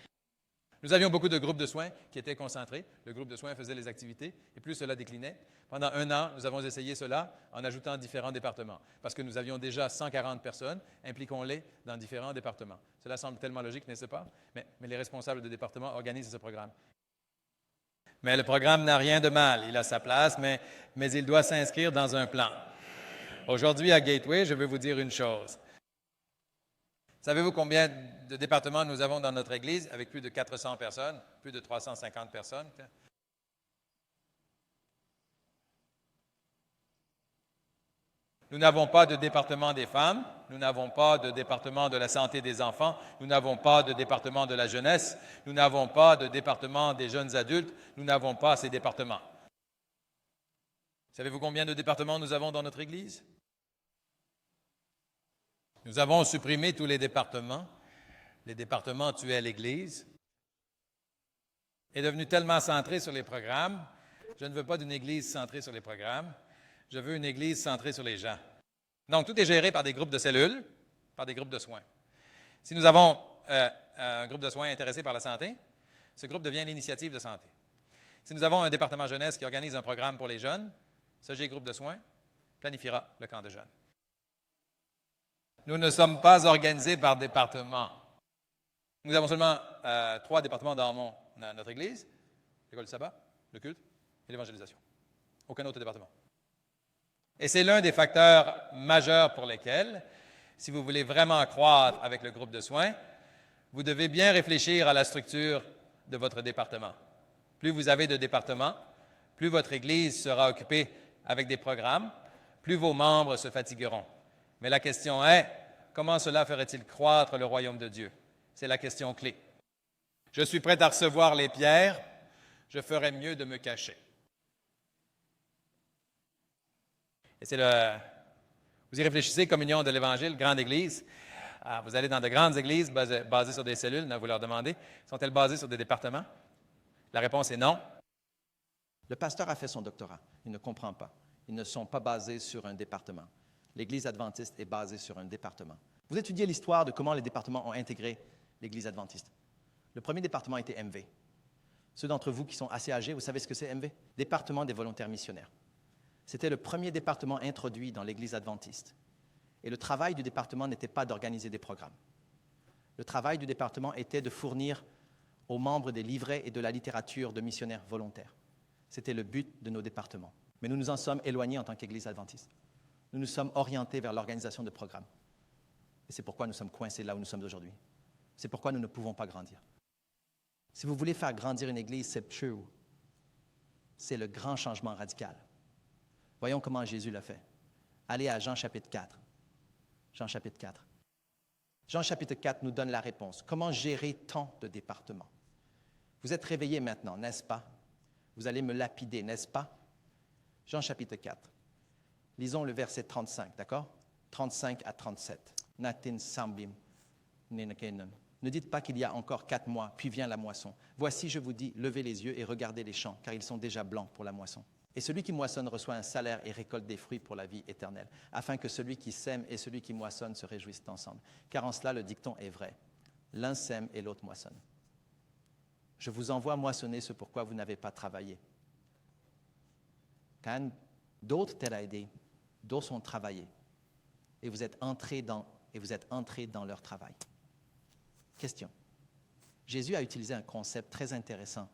Nous avions beaucoup de groupes de soins qui étaient concentrés. Le groupe de soins faisait les activités et plus cela déclinait. Pendant 1 an, nous avons essayé cela en ajoutant différents départements. Parce que nous avions déjà 140 personnes, impliquons-les dans différents départements. Cela semble tellement logique, n'est-ce pas? Mais les responsables de département organisent ce programme. Mais le programme n'a rien de mal. Il a sa place, mais il doit s'inscrire dans un plan. Aujourd'hui, à Gateway, je veux vous dire une chose. Savez-vous combien de départements nous avons dans notre Église avec plus de 400 personnes, plus de 350 personnes? Nous n'avons pas de département des femmes, nous n'avons pas de département de la santé des enfants, nous n'avons pas de département de la jeunesse, nous n'avons pas de département des jeunes adultes, nous n'avons pas ces départements. Savez-vous combien de départements nous avons dans notre Église? Nous avons supprimé tous les départements. Les départements tuaient l'Église. Est devenu tellement centré sur les programmes. Je ne veux pas d'une Église centrée sur les programmes. Je veux une Église centrée sur les gens. Donc, tout est géré par des groupes de cellules, par des groupes de soins. Si nous avons un groupe de soins intéressé par la santé, ce groupe devient l'initiative de santé. Si nous avons un département jeunesse qui organise un programme pour les jeunes, ce groupe de soins planifiera le camp de jeunes. Nous ne sommes pas organisés par département. Nous avons seulement 3 départements dans notre Église, l'école du sabbat, le culte et l'évangélisation. Aucun autre département. Et c'est l'un des facteurs majeurs pour lesquels, si vous voulez vraiment croître avec le groupe de soins, vous devez bien réfléchir à la structure de votre département. Plus vous avez de départements, plus votre Église sera occupée avec des programmes, plus vos membres se fatigueront. Mais la question est, comment cela ferait-il croître le royaume de Dieu? C'est la question clé. Je suis prêt à recevoir les pierres, je ferais mieux de me cacher. Et vous y réfléchissez, communion de l'Évangile, grande église. Vous allez dans de grandes églises basées sur des cellules, vous leur demandez, sont-elles basées sur des départements? La réponse est non. Le pasteur a fait son doctorat. Il ne comprend pas. Ils ne sont pas basés sur un département. L'Église adventiste est basée sur un département. Vous étudiez l'histoire de comment les départements ont intégré l'Église adventiste. Le premier département était MV. Ceux d'entre vous qui sont assez âgés, vous savez ce que c'est MV? Département des volontaires missionnaires. C'était le premier département introduit dans l'Église adventiste. Et le travail du département n'était pas d'organiser des programmes. Le travail du département était de fournir aux membres des livrets et de la littérature de missionnaires volontaires. C'était le but de nos départements. Mais nous nous en sommes éloignés en tant qu'Église adventiste. Nous nous sommes orientés vers l'organisation de programmes. Et c'est pourquoi nous sommes coincés là où nous sommes aujourd'hui. C'est pourquoi nous ne pouvons pas grandir. Si vous voulez faire grandir une Église, c'est true. C'est le grand changement radical. Voyons comment Jésus l'a fait. Allez à Jean chapitre 4. Jean chapitre 4. Jean chapitre 4 nous donne la réponse. Comment gérer tant de départements? Vous êtes réveillés maintenant, n'est-ce pas? Vous allez me lapider, n'est-ce pas? Jean chapitre 4. Lisons le verset 35, d'accord? 35 à 37. Natin sambim nenakenon. Ne dites pas qu'il y a encore 4 mois, puis vient la moisson. Voici, je vous dis, levez les yeux et regardez les champs, car ils sont déjà blancs pour la moisson. Et celui qui moissonne reçoit un salaire et récolte des fruits pour la vie éternelle, afin que celui qui sème et celui qui moissonne se réjouissent ensemble. Car en cela, le dicton est vrai. L'un sème et l'autre moissonne. Je vous envoie moissonner ce pourquoi vous n'avez pas travaillé. Quand d'autres t'ont aidé, d'autres ont travaillé, et vous êtes entrés dans leur travail. Question. Jésus a utilisé un concept très intéressant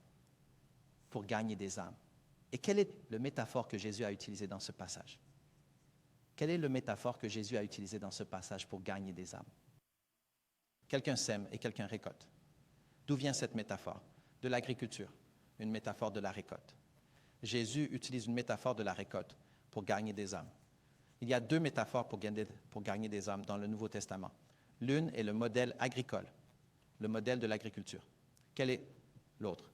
pour gagner des âmes. Et quelle est le métaphore que Jésus a utilisé dans ce passage? Quelle est le métaphore que Jésus a utilisé dans ce passage pour gagner des âmes? Quelqu'un sème et quelqu'un récolte. D'où vient cette métaphore? De l'agriculture, une métaphore de la récolte. Jésus utilise une métaphore de la récolte pour gagner des âmes. Il y a 2 métaphores pour gagner des âmes dans le Nouveau Testament. L'une est le modèle agricole, le modèle de l'agriculture. Quel est l'autre?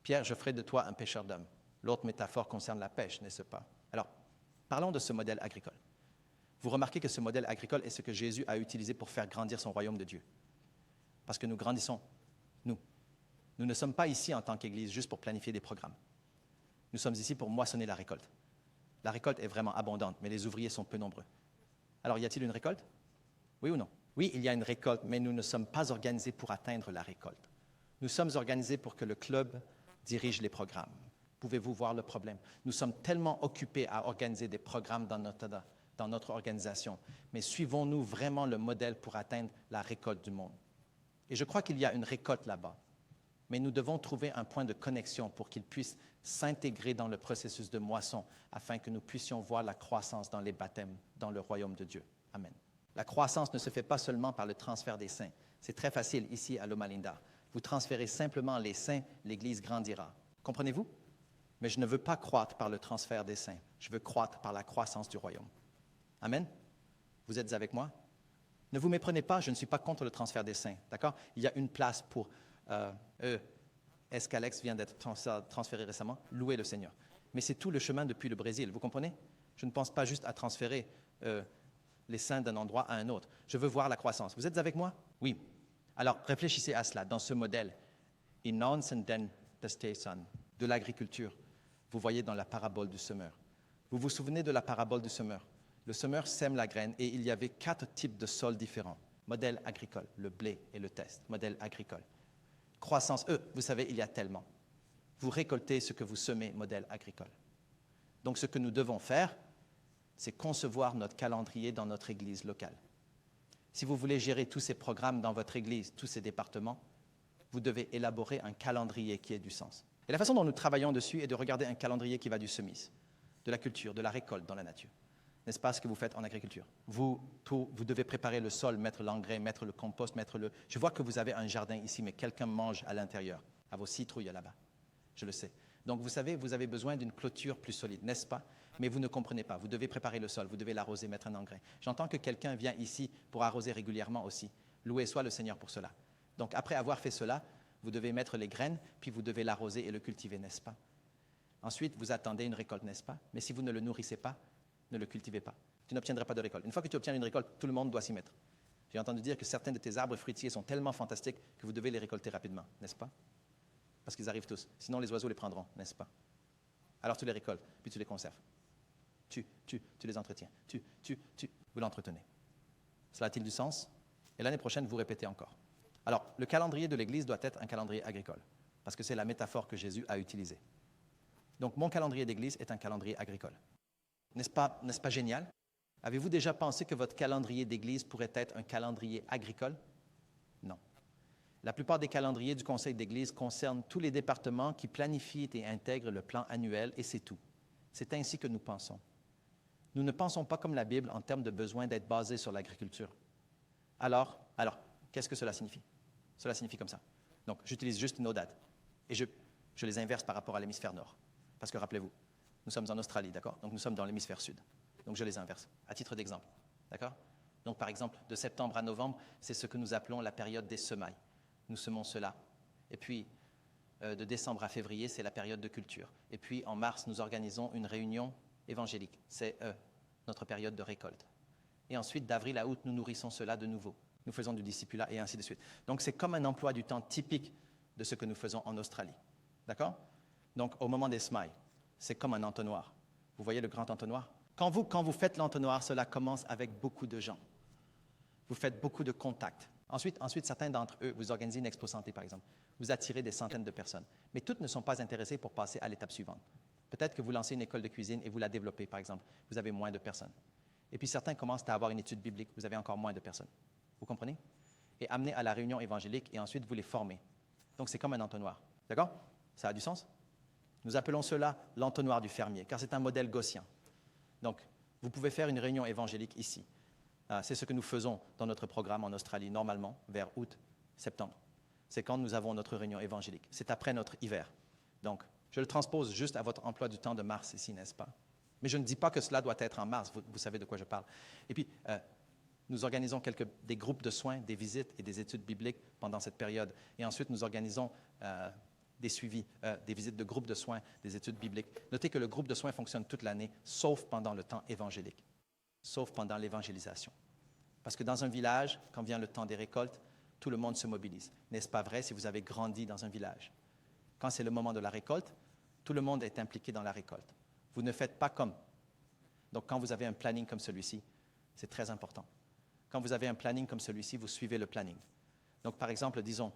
Pierre, je ferai de toi un pêcheur d'hommes. L'autre métaphore concerne la pêche, n'est-ce pas? Alors, parlons de ce modèle agricole. Vous remarquez que ce modèle agricole est ce que Jésus a utilisé pour faire grandir son royaume de Dieu. Parce que nous grandissons, nous. Nous ne sommes pas ici en tant qu'Église juste pour planifier des programmes. Nous sommes ici pour moissonner la récolte. La récolte est vraiment abondante, mais les ouvriers sont peu nombreux. Alors, y a-t-il une récolte? Oui ou non? Oui, il y a une récolte, mais nous ne sommes pas organisés pour atteindre la récolte. Nous sommes organisés pour que le club dirige les programmes. Pouvez-vous voir le problème? Nous sommes tellement occupés à organiser des programmes dans notre organisation, mais suivons-nous vraiment le modèle pour atteindre la récolte du monde? Et je crois qu'il y a une récolte là-bas, mais nous devons trouver un point de connexion pour qu'il puisse s'intégrer dans le processus de moisson afin que nous puissions voir la croissance dans les baptêmes, dans le royaume de Dieu. Amen. La croissance ne se fait pas seulement par le transfert des saints. C'est très facile ici à Loma Linda. Vous transférez simplement les saints, l'Église grandira. Comprenez-vous? Mais je ne veux pas croître par le transfert des saints. Je veux croître par la croissance du royaume. Amen? Vous êtes avec moi? Ne vous méprenez pas, je ne suis pas contre le transfert des saints. D'accord? Il y a une place pour Est-ce qu'Alex vient d'être transféré récemment? Louez le Seigneur. Mais c'est tout le chemin depuis le Brésil. Vous comprenez? Je ne pense pas juste à transférer les saints d'un endroit à un autre. Je veux voir la croissance. Vous êtes avec moi? Oui. Alors, réfléchissez à cela, dans ce modèle. De l'agriculture, vous voyez dans la parabole du semeur. Vous vous souvenez de la parabole du semeur? Le semeur sème la graine et il y avait 4 types de sols différents. Modèle agricole, le blé et le test. Modèle agricole. Croissance, vous savez, il y a tellement. Vous récoltez ce que vous semez, modèle agricole. Donc, ce que nous devons faire, c'est concevoir notre calendrier dans notre Église locale. Si vous voulez gérer tous ces programmes dans votre Église, tous ces départements, vous devez élaborer un calendrier qui ait du sens. Et la façon dont nous travaillons dessus est de regarder un calendrier qui va du semis, de la culture, de la récolte dans la nature. N'est-ce pas ce que vous faites en agriculture? Vous devez préparer le sol, mettre l'engrais, mettre le compost, Je vois que vous avez un jardin ici, mais quelqu'un mange à l'intérieur, à vos citrouilles là-bas. Je le sais. Donc, vous savez, vous avez besoin d'une clôture plus solide, n'est-ce pas? Mais vous ne comprenez pas. Vous devez préparer le sol, vous devez l'arroser, mettre un engrais. J'entends que quelqu'un vient ici pour arroser régulièrement aussi. Loué soit le Seigneur pour cela. Donc, après avoir fait cela, vous devez mettre les graines, puis vous devez l'arroser et le cultiver, n'est-ce pas? Ensuite, vous attendez une récolte, n'est-ce pas? Mais si vous ne le nourrissez pas, ne le cultivez pas. Tu n'obtiendras pas de récolte. Une fois que tu obtiens une récolte, tout le monde doit s'y mettre. J'ai entendu dire que certains de tes arbres fruitiers sont tellement fantastiques que vous devez les récolter rapidement, n'est-ce pas? Parce qu'ils arrivent tous. Sinon, les oiseaux les prendront, n'est-ce pas? Alors tu les récoltes, puis tu les conserves. Tu les entretiens. Vous l'entretenez. Cela a-t-il du sens? Et l'année prochaine, vous répétez encore. Alors, le calendrier de l'Église doit être un calendrier agricole, parce que c'est la métaphore que Jésus a utilisée. Donc, mon calendrier d'Église est un calendrier agricole. N'est-ce pas génial? Avez-vous déjà pensé que votre calendrier d'Église pourrait être un calendrier agricole? Non. La plupart des calendriers du Conseil d'Église concernent tous les départements qui planifient et intègrent le plan annuel, et c'est tout. C'est ainsi que nous pensons. Nous ne pensons pas comme la Bible en termes de besoin d'être basés sur l'agriculture. Alors, qu'est-ce que cela signifie? Cela signifie comme ça. Donc, j'utilise juste nos dates et je les inverse par rapport à l'hémisphère nord. Parce que rappelez-vous, nous sommes en Australie, d'accord? Donc, nous sommes dans l'hémisphère sud. Donc, je les inverse, à titre d'exemple, d'accord? Donc, par exemple, de septembre à novembre, c'est ce que nous appelons la période des semailles. Nous semons cela. Et puis, de décembre à février, c'est la période de culture. Et puis, en mars, nous organisons une réunion évangélique. C'est notre période de récolte. Et ensuite, d'avril à août, nous nourrissons cela de nouveau. Nous faisons du discipulat et ainsi de suite. Donc, c'est comme un emploi du temps typique de ce que nous faisons en Australie. D'accord? Donc, au moment des semailles, c'est comme un entonnoir. Vous voyez le grand entonnoir? Quand vous faites l'entonnoir, cela commence avec beaucoup de gens. Vous faites beaucoup de contacts. Ensuite, certains d'entre eux, vous organisez une expo santé, par exemple. Vous attirez des centaines de personnes. Mais toutes ne sont pas intéressées pour passer à l'étape suivante. Peut-être que vous lancez une école de cuisine et vous la développez, par exemple. Vous avez moins de personnes. Et puis, certains commencent à avoir une étude biblique. Vous avez encore moins de personnes. Vous comprenez? Et amenez à la réunion évangélique et ensuite, vous les formez. Donc, c'est comme un entonnoir. D'accord? Ça a du sens? Nous appelons cela l'entonnoir du fermier, car c'est un modèle gaussien. Donc, vous pouvez faire une réunion évangélique ici. C'est ce que nous faisons dans notre programme en Australie, normalement, vers août, septembre. C'est quand nous avons notre réunion évangélique. C'est après notre hiver. Donc, je le transpose juste à votre emploi du temps de mars ici, n'est-ce pas? Mais je ne dis pas que cela doit être en mars, vous savez de quoi je parle. Et puis, nous organisons des groupes de soins, des visites et des études bibliques pendant cette période. Et ensuite, nous organisons des suivis, des visites de groupes de soins, des études bibliques. Notez que le groupe de soins fonctionne toute l'année, sauf pendant le temps évangélique, sauf pendant l'évangélisation. Parce que dans un village, quand vient le temps des récoltes, tout le monde se mobilise. N'est-ce pas vrai si vous avez grandi dans un village? Quand c'est le moment de la récolte, tout le monde est impliqué dans la récolte. Vous ne faites pas comme. Donc, quand vous avez un planning comme celui-ci, c'est très important. Quand vous avez un planning comme celui-ci, vous suivez le planning. Donc, par exemple, disons,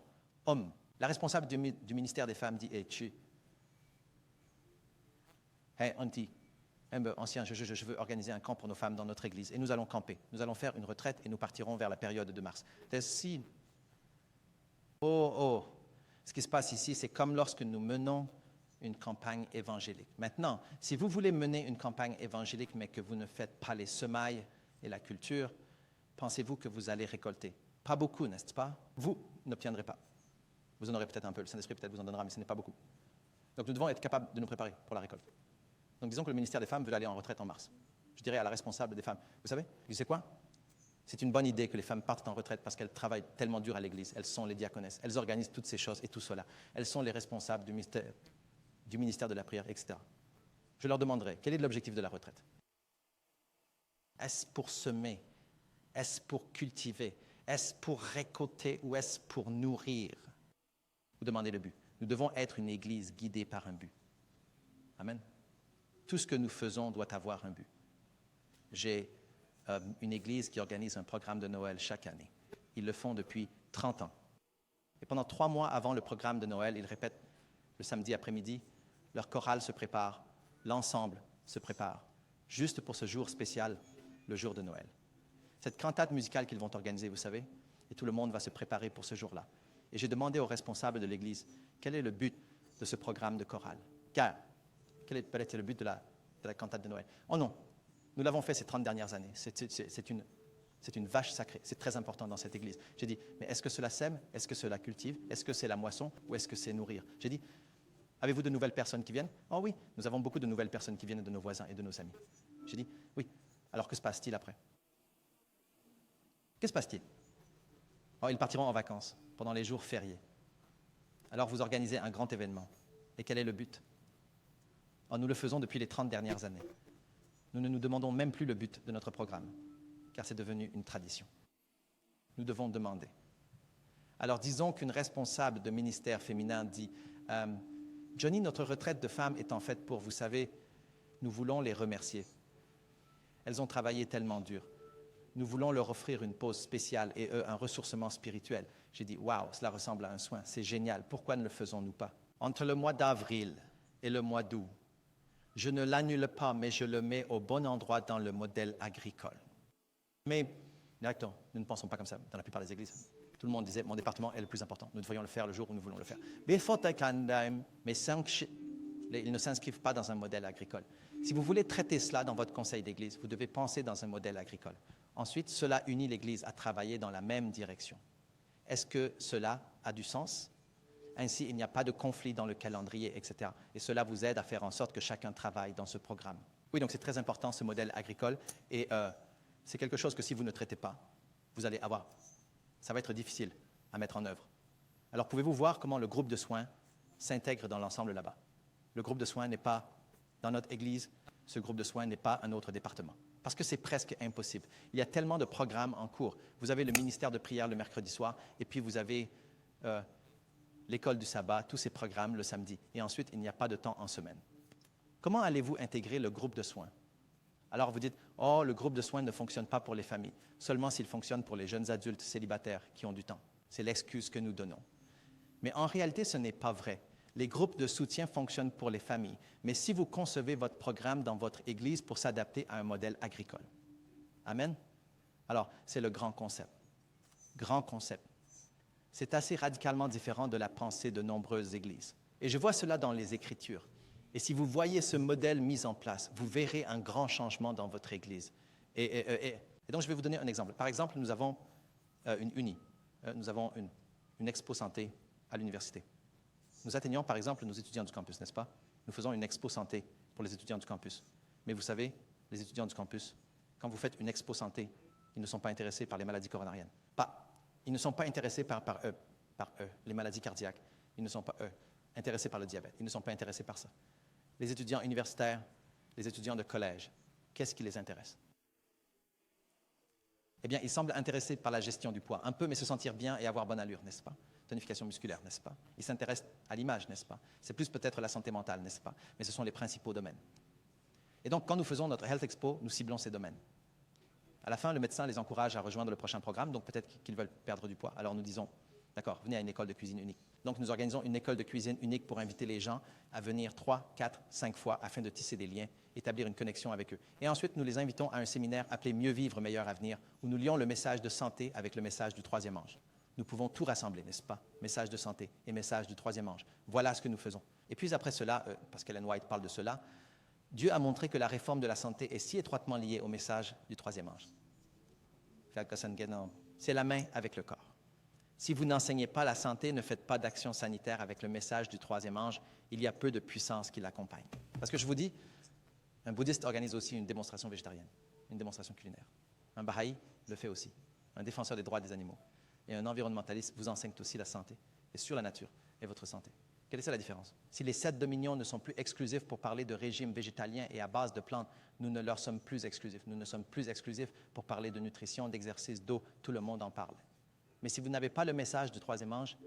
homme. La responsable du ministère des Femmes dit, hey, auntie, ancien, je veux organiser un camp pour nos femmes dans notre église. Et nous allons camper. Nous allons faire une retraite et nous partirons vers la période de mars. Si. Ce qui se passe ici, c'est comme lorsque nous menons une campagne évangélique. Maintenant, si vous voulez mener une campagne évangélique, mais que vous ne faites pas les semailles et la culture, pensez-vous que vous allez récolter? Pas beaucoup, n'est-ce pas? Vous n'obtiendrez pas. Vous en aurez peut-être un peu, le Saint-Esprit peut-être vous en donnera, mais ce n'est pas beaucoup. Donc nous devons être capables de nous préparer pour la récolte. Donc disons que le ministère des Femmes veut aller en retraite en mars. Je dirais à la responsable des femmes, vous savez quoi? C'est une bonne idée que les femmes partent en retraite parce qu'elles travaillent tellement dur à l'Église. Elles sont les diaconesses. Elles organisent toutes ces choses et tout cela. Elles sont les responsables du ministère de la prière, etc. Je leur demanderai, quel est l'objectif de la retraite? Est-ce pour semer? Est-ce pour cultiver? Est-ce pour récolter ou est-ce pour nourrir? Vous demandez le but. Nous devons être une Église guidée par un but. Amen. Tout ce que nous faisons doit avoir un but. J'ai une Église qui organise un programme de Noël chaque année. Ils le font depuis 30 ans. Et pendant 3 mois avant le programme de Noël, ils répètent le samedi après-midi, leur chorale se prépare, l'ensemble se prépare, juste pour ce jour spécial, le jour de Noël. Cette cantate musicale qu'ils vont organiser, vous savez, et tout le monde va se préparer pour ce jour-là. Et j'ai demandé aux responsables de l'Église, quel est le but de ce programme de chorale? Car, quel est peut-être le but de la cantate de Noël? Oh non, nous l'avons fait ces 30 dernières années. C'est une vache sacrée. C'est très important dans cette Église. J'ai dit, mais est-ce que cela sème? Est-ce que cela cultive? Est-ce que c'est la moisson? Ou est-ce que c'est nourrir? J'ai dit, avez-vous de nouvelles personnes qui viennent? Oh oui, nous avons beaucoup de nouvelles personnes qui viennent de nos voisins et de nos amis. J'ai dit, oui. Alors que se passe-t-il après? Que se passe-t-il? Oh, ils partiront en vacances pendant les jours fériés. Alors vous organisez un grand événement. Et quel est le but? Oh, nous le faisons depuis les 30 dernières années. Nous ne nous demandons même plus le but de notre programme, car c'est devenu une tradition. Nous devons demander. Alors disons qu'une responsable de ministère féminin dit « Johnny, notre retraite de femmes est en fait pour, vous savez, nous voulons les remercier. Elles ont travaillé tellement dur. Nous voulons leur offrir une pause spéciale et eux, un ressourcement spirituel. » J'ai dit « Waouh, cela ressemble à un soin, c'est génial, pourquoi ne le faisons-nous pas ?» Entre le mois d'avril et le mois d'août, je ne l'annule pas, mais je le mets au bon endroit dans le modèle agricole. Mais, directement, nous ne pensons pas comme ça dans la plupart des églises. Tout le monde disait, mon département est le plus important. Nous devrions le faire le jour où nous voulons le faire. Mais ils ne s'inscrivent pas dans un modèle agricole. Si vous voulez traiter cela dans votre conseil d'église, vous devez penser dans un modèle agricole. Ensuite, cela unit l'église à travailler dans la même direction. Est-ce que cela a du sens? Ainsi, il n'y a pas de conflit dans le calendrier, etc. Et cela vous aide à faire en sorte que chacun travaille dans ce programme. Oui, donc c'est très important, ce modèle agricole. Et c'est quelque chose que si vous ne traitez pas, vous allez avoir. Ça va être difficile à mettre en œuvre. Alors, pouvez-vous voir comment le groupe de soins s'intègre dans l'ensemble là-bas? Le groupe de soins n'est pas dans notre église, ce groupe de soins n'est pas un autre département. Parce que c'est presque impossible. Il y a tellement de programmes en cours. Vous avez le ministère de prière le mercredi soir, et puis vous avez l'école du sabbat, tous ces programmes le samedi. Et ensuite, il n'y a pas de temps en semaine. Comment allez-vous intégrer le groupe de soins? Alors vous dites, oh, le groupe de soins ne fonctionne pas pour les familles, seulement s'il fonctionne pour les jeunes adultes célibataires qui ont du temps. C'est l'excuse que nous donnons. Mais en réalité, ce n'est pas vrai. Les groupes de soutien fonctionnent pour les familles, mais si vous concevez votre programme dans votre église pour s'adapter à un modèle agricole. Amen? Alors, c'est le grand concept. Grand concept. C'est assez radicalement différent de la pensée de nombreuses églises. Et je vois cela dans les Écritures. Et si vous voyez ce modèle mis en place, vous verrez un grand changement dans votre église. Et donc, je vais vous donner un exemple. Par exemple, nous avons une uni. Nous avons une expo santé à l'université. Nous atteignons, par exemple, nos étudiants du campus, n'est-ce pas? Nous faisons une expo santé pour les étudiants du campus. Mais vous savez, les étudiants du campus, quand vous faites une expo santé, ils ne sont pas intéressés par les maladies coronariennes. Ils ne sont pas intéressés par les maladies cardiaques. Ils ne sont pas, intéressés par le diabète. Ils ne sont pas intéressés par ça. Les étudiants universitaires, les étudiants de collège, qu'est-ce qui les intéresse? Eh bien, ils semblent intéressés par la gestion du poids, un peu, mais se sentir bien et avoir bonne allure, n'est-ce pas? Tonification musculaire, n'est-ce pas? Ils s'intéressent à l'image, n'est-ce pas? C'est plus peut-être la santé mentale, n'est-ce pas? Mais ce sont les principaux domaines. Et donc, quand nous faisons notre Health Expo, nous ciblons ces domaines. À la fin, le médecin les encourage à rejoindre le prochain programme, donc peut-être qu'ils veulent perdre du poids. Alors nous disons, d'accord, venez à une école de cuisine unique. Donc nous organisons une école de cuisine unique pour inviter les gens à venir 3, 4, 5 fois afin de tisser des liens, établir une connexion avec eux. Et ensuite, nous les invitons à un séminaire appelé Mieux vivre, meilleur avenir, où nous lions le message de santé avec le message du troisième ange. Nous pouvons tout rassembler, n'est-ce pas? Message de santé et message du troisième ange. Voilà ce que nous faisons. Et puis après cela, parce qu'Ellen White parle de cela, Dieu a montré que la réforme de la santé est si étroitement liée au message du troisième ange. C'est la main avec le corps. Si vous n'enseignez pas la santé, ne faites pas d'action sanitaire avec le message du troisième ange, il y a peu de puissance qui l'accompagne. Parce que je vous dis, un bouddhiste organise aussi une démonstration végétarienne, une démonstration culinaire. Un bahaï le fait aussi, un défenseur des droits des animaux. Et un environnementaliste vous enseigne aussi la santé, et sur la nature et votre santé. Quelle est la différence? Si les 7 dominions ne sont plus exclusifs pour parler de régime végétalien et à base de plantes, nous ne leur sommes plus exclusifs. Nous ne sommes plus exclusifs pour parler de nutrition, d'exercice, d'eau. Tout le monde en parle. Mais si vous n'avez pas le message du troisième ange,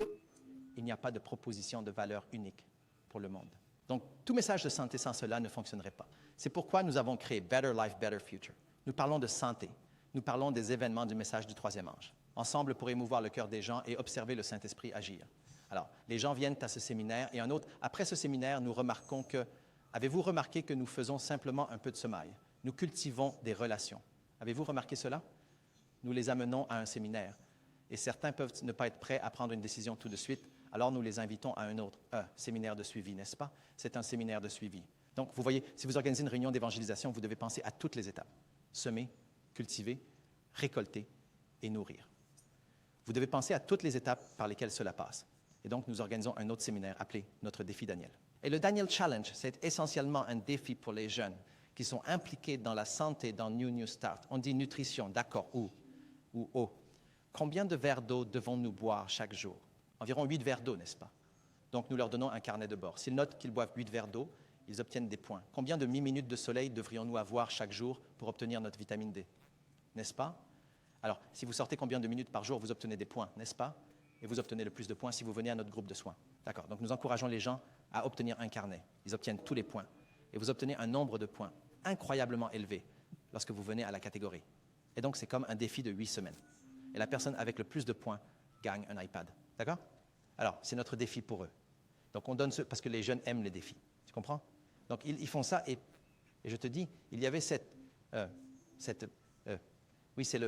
il n'y a pas de proposition de valeur unique pour le monde. Donc, tout message de santé sans cela ne fonctionnerait pas. C'est pourquoi nous avons créé Better Life, Better Future. Nous parlons de santé. Nous parlons des événements du message du troisième ange. Ensemble pour émouvoir le cœur des gens et observer le Saint-Esprit agir. Alors, les gens viennent à ce séminaire et un autre. Après ce séminaire, nous remarquons que, avez-vous remarqué que nous faisons simplement un peu de semaille? Nous cultivons des relations. Avez-vous remarqué cela? Nous les amenons à un séminaire. Et certains peuvent ne pas être prêts à prendre une décision tout de suite, alors nous les invitons à un autre séminaire de suivi, n'est-ce pas? C'est un séminaire de suivi. Donc, vous voyez, si vous organisez une réunion d'évangélisation, vous devez penser à toutes les étapes. Semer, cultiver, récolter et nourrir. Vous devez penser à toutes les étapes par lesquelles cela passe. Et donc, nous organisons un autre séminaire appelé notre défi Daniel. Et le Daniel Challenge, c'est essentiellement un défi pour les jeunes qui sont impliqués dans la santé dans New Start. On dit nutrition, d'accord, ou eau. Combien de verres d'eau devons-nous boire chaque jour? Environ 8 verres d'eau, n'est-ce pas? Donc, nous leur donnons un carnet de bord. S'ils notent qu'ils boivent 8 verres d'eau, ils obtiennent des points. Combien de minutes de soleil devrions-nous avoir chaque jour pour obtenir notre vitamine D? N'est-ce pas? Alors, si vous sortez combien de minutes par jour, vous obtenez des points, n'est-ce pas? Et vous obtenez le plus de points si vous venez à notre groupe de soins. D'accord. Donc, nous encourageons les gens à obtenir un carnet. Ils obtiennent tous les points. Et vous obtenez un nombre de points incroyablement élevé lorsque vous venez à la catégorie. Et donc, c'est comme un défi de 8 semaines. Et la personne avec le plus de points gagne un iPad. D'accord? Alors, c'est notre défi pour eux. Donc, on donne ce parce que les jeunes aiment les défis. Tu comprends? Donc, ils font ça et je te dis, il y avait oui, c'est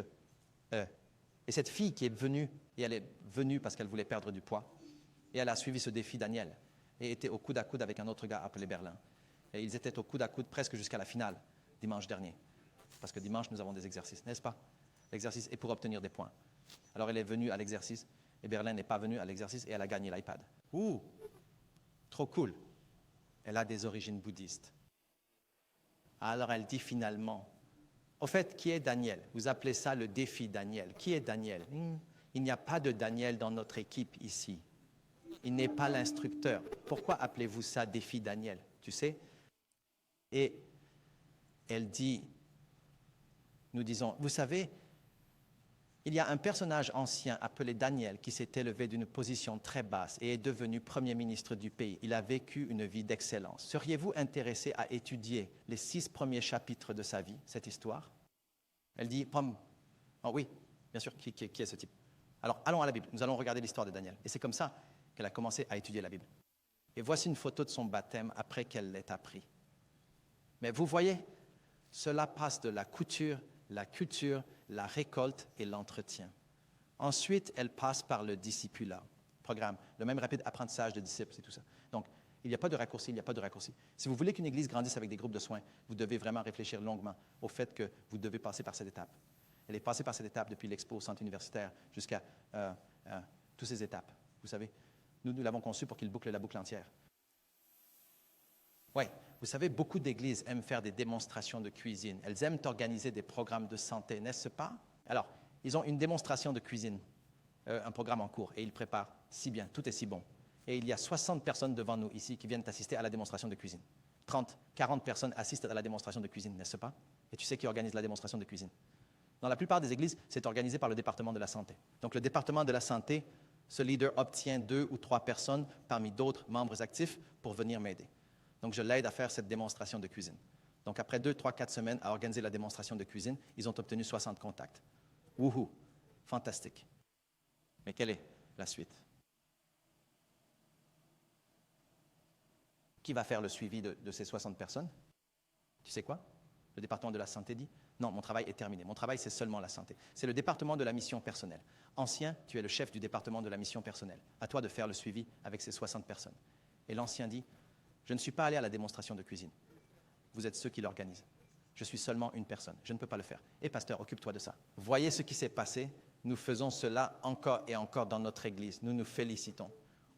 et cette fille qui est venue, et elle est venue parce qu'elle voulait perdre du poids, et elle a suivi ce défi Daniel, et était au coude à coude avec un autre gars appelé Berlin. Et ils étaient au coude à coude presque jusqu'à la finale, dimanche dernier. Parce que dimanche, nous avons des exercices, n'est-ce pas? L'exercice est pour obtenir des points. Alors, elle est venue à l'exercice, et Berlin n'est pas venu à l'exercice, et elle a gagné l'iPad. Ouh! Trop cool! Elle a des origines bouddhistes. Alors, elle dit finalement, au fait, qui est Daniel? Vous appelez ça le défi Daniel. Qui est Daniel? Il n'y a pas de Daniel dans notre équipe ici. Il n'est pas l'instructeur. Pourquoi appelez-vous ça défi Daniel? Tu sais? Et elle dit, nous disons, vous savez, il y a un personnage ancien appelé Daniel qui s'est élevé d'une position très basse et est devenu Premier ministre du pays. Il a vécu une vie d'excellence. Seriez-vous intéressé à étudier les 6 premiers chapitres de sa vie, cette histoire? Elle dit, oh oui, bien sûr, qui est ce type? Alors, allons à la Bible. Nous allons regarder l'histoire de Daniel. Et c'est comme ça qu'elle a commencé à étudier la Bible. Et voici une photo de son baptême après qu'elle l'ait appris. Mais vous voyez, cela passe de la couture, la culture, la récolte et l'entretien. Ensuite, elle passe par le discipulat, programme, le même rapide apprentissage de disciples, c'est tout ça. Donc, il n'y a pas de raccourci, il n'y a pas de raccourci. Si vous voulez qu'une église grandisse avec des groupes de soins, vous devez vraiment réfléchir longuement au fait que vous devez passer par cette étape. Elle est passée par cette étape depuis l'expo au centre universitaire jusqu'à toutes ces étapes. Vous savez, nous l'avons conçu pour qu'il boucle la boucle entière. Oui, vous savez, beaucoup d'églises aiment faire des démonstrations de cuisine. Elles aiment organiser des programmes de santé, n'est-ce pas? Alors, ils ont une démonstration de cuisine, un programme en cours, et ils préparent si bien, tout est si bon. Et il y a 60 personnes devant nous ici qui viennent assister à la démonstration de cuisine. 30, 40 personnes assistent à la démonstration de cuisine, n'est-ce pas? Et tu sais qui organise la démonstration de cuisine? Dans la plupart des églises, c'est organisé par le département de la santé. Donc, le département de la santé, ce leader obtient 2 ou 3 personnes parmi d'autres membres actifs pour venir m'aider. Donc, je l'aide à faire cette démonstration de cuisine. Donc, après 2, 3, 4 semaines à organiser la démonstration de cuisine, ils ont obtenu 60 contacts. Wouhou! Fantastique. Mais quelle est la suite? Qui va faire le suivi de ces 60 personnes? Tu sais quoi? Le département de la santé dit, non, mon travail est terminé. Mon travail, c'est seulement la santé. C'est le département de la mission personnelle. Ancien, tu es le chef du département de la mission personnelle. À toi de faire le suivi avec ces 60 personnes. Et l'ancien dit, je ne suis pas allé à la démonstration de cuisine. Vous êtes ceux qui l'organisent. Je suis seulement une personne. Je ne peux pas le faire. Et pasteur, occupe-toi de ça. Voyez ce qui s'est passé. Nous faisons cela encore et encore dans notre Église. Nous nous félicitons.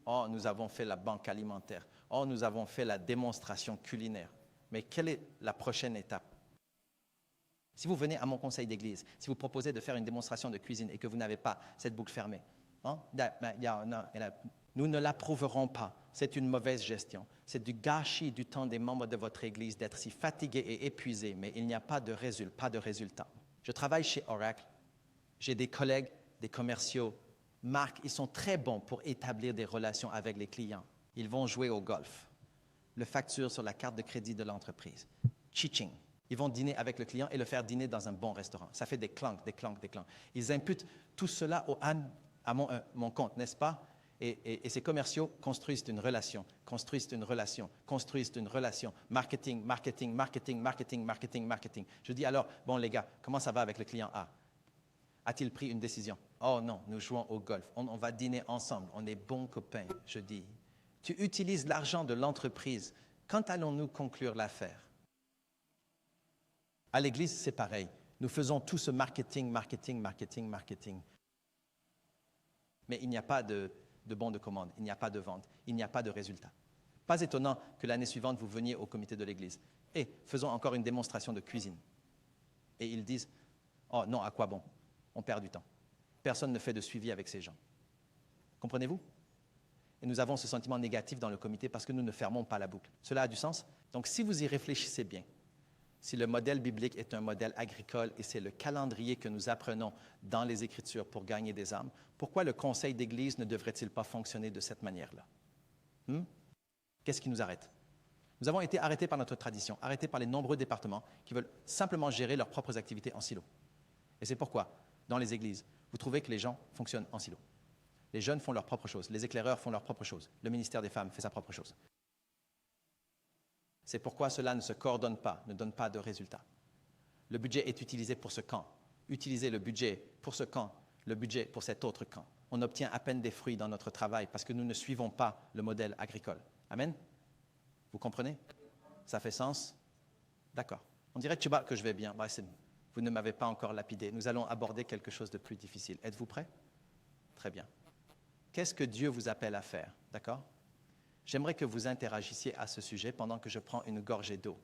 Oh, nous avons fait la banque alimentaire. Oh, nous avons fait la démonstration culinaire. Mais quelle est la prochaine étape? Si vous venez à mon conseil d'église, si vous proposez de faire une démonstration de cuisine et que vous n'avez pas cette boucle fermée, nous ne l'approuverons pas. C'est une mauvaise gestion. C'est du gâchis du temps des membres de votre église d'être si fatigués et épuisés, mais il n'y a pas de résultat. Je travaille chez Oracle. J'ai des collègues, des commerciaux. Marc, ils sont très bons pour établir des relations avec les clients. Ils vont jouer au golf. Le facture sur la carte de crédit de l'entreprise. Chiching. Ils vont dîner avec le client et le faire dîner dans un bon restaurant. Ça fait des clanks. Ils imputent tout cela à mon compte, n'est-ce pas? Et ces commerciaux construisent une relation. Marketing. Je dis alors, bon les gars, comment ça va avec le client A? A-t-il pris une décision? Oh non, nous jouons au golf. On va dîner ensemble. On est bons copains. Je dis, tu utilises l'argent de l'entreprise. Quand allons-nous conclure l'affaire? À l'Église, c'est pareil. Nous faisons tout ce marketing. Mais il n'y a pas de bon de commande, il n'y a pas de vente, il n'y a pas de résultat. Pas étonnant que l'année suivante, vous veniez au comité de l'Église. Et faisons encore une démonstration de cuisine. Et ils disent, oh non, à quoi bon? On perd du temps. Personne ne fait de suivi avec ces gens. Comprenez-vous? Et nous avons ce sentiment négatif dans le comité parce que nous ne fermons pas la boucle. Cela a du sens? Donc, si vous y réfléchissez bien, si le modèle biblique est un modèle agricole et c'est le calendrier que nous apprenons dans les Écritures pour gagner des âmes, pourquoi le conseil d'Église ne devrait-il pas fonctionner de cette manière-là? Qu'est-ce qui nous arrête? Nous avons été arrêtés par notre tradition, arrêtés par les nombreux départements qui veulent simplement gérer leurs propres activités en silo. Et c'est pourquoi, dans les églises, vous trouvez que les gens fonctionnent en silo. Les jeunes font leurs propres choses, les éclaireurs font leurs propres choses, le ministère des femmes fait sa propre chose. C'est pourquoi cela ne se coordonne pas, ne donne pas de résultats. Le budget est utilisé pour ce camp. Utilisez le budget pour ce camp, le budget pour cet autre camp. On obtient à peine des fruits dans notre travail parce que nous ne suivons pas le modèle agricole. Amen? Vous comprenez? Ça fait sens? D'accord. On dirait, Chuba, que je vais bien. Vous ne m'avez pas encore lapidé. Nous allons aborder quelque chose de plus difficile. Êtes-vous prêts? Très bien. Qu'est-ce que Dieu vous appelle à faire? D'accord? J'aimerais que vous interagissiez à ce sujet pendant que je prends une gorgée d'eau.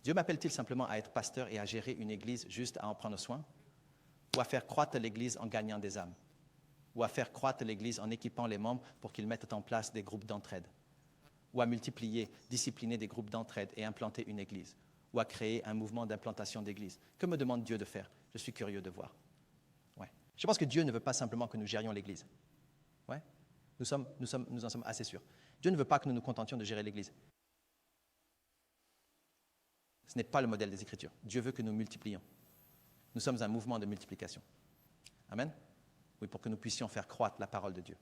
Dieu m'appelle-t-il simplement à être pasteur et à gérer une église juste à en prendre soin? Ou à faire croître l'église en gagnant des âmes? Ou à faire croître l'église en équipant les membres pour qu'ils mettent en place des groupes d'entraide? Ou à multiplier, discipliner des groupes d'entraide et implanter une église? Ou à créer un mouvement d'implantation d'église? Que me demande Dieu de faire? Je suis curieux de voir. Ouais. Je pense que Dieu ne veut pas simplement que nous gérions l'église. Ouais. Nous en sommes assez sûrs. Dieu ne veut pas que nous nous contentions de gérer l'église. Ce n'est pas le modèle des Écritures. Dieu veut que nous multiplions. Nous sommes un mouvement de multiplication. Amen? Oui, pour que nous puissions faire croître la parole de Dieu.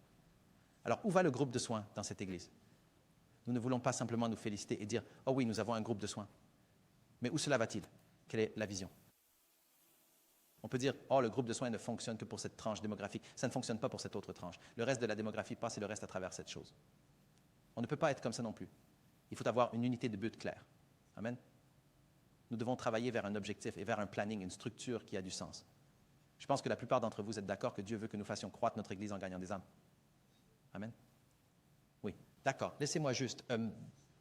Alors, où va le groupe de soins dans cette Église? Nous ne voulons pas simplement nous féliciter et dire « Oh oui, nous avons un groupe de soins ». Mais où cela va-t-il? Quelle est la vision? On peut dire « Oh, le groupe de soins ne fonctionne que pour cette tranche démographique. Ça ne fonctionne pas pour cette autre tranche. Le reste de la démographie passe et le reste à travers cette chose. » On ne peut pas être comme ça non plus. Il faut avoir une unité de but claire. Amen? Nous devons travailler vers un objectif et vers un planning, une structure qui a du sens. Je pense que la plupart d'entre vous êtes d'accord que Dieu veut que nous fassions croître notre Église en gagnant des âmes. Amen? Oui, d'accord. Laissez-moi juste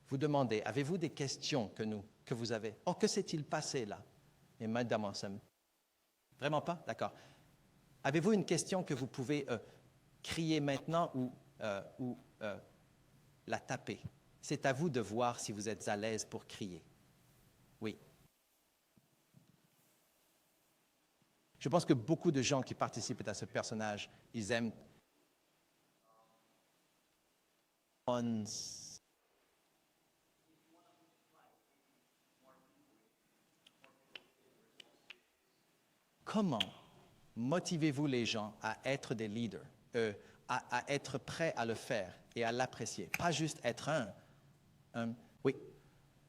vous demander, avez-vous des questions que vous avez? Oh, que s'est-il passé là? Et madame Ansem. Vraiment pas? D'accord. Avez-vous une question que vous pouvez crier maintenant ou la taper? C'est à vous de voir si vous êtes à l'aise pour crier. Oui. Je pense que beaucoup de gens qui participent à ce personnage, ils aiment. Comment motivez-vous les gens à être des leaders, à être prêts à le faire et à l'apprécier? Pas juste être Oui.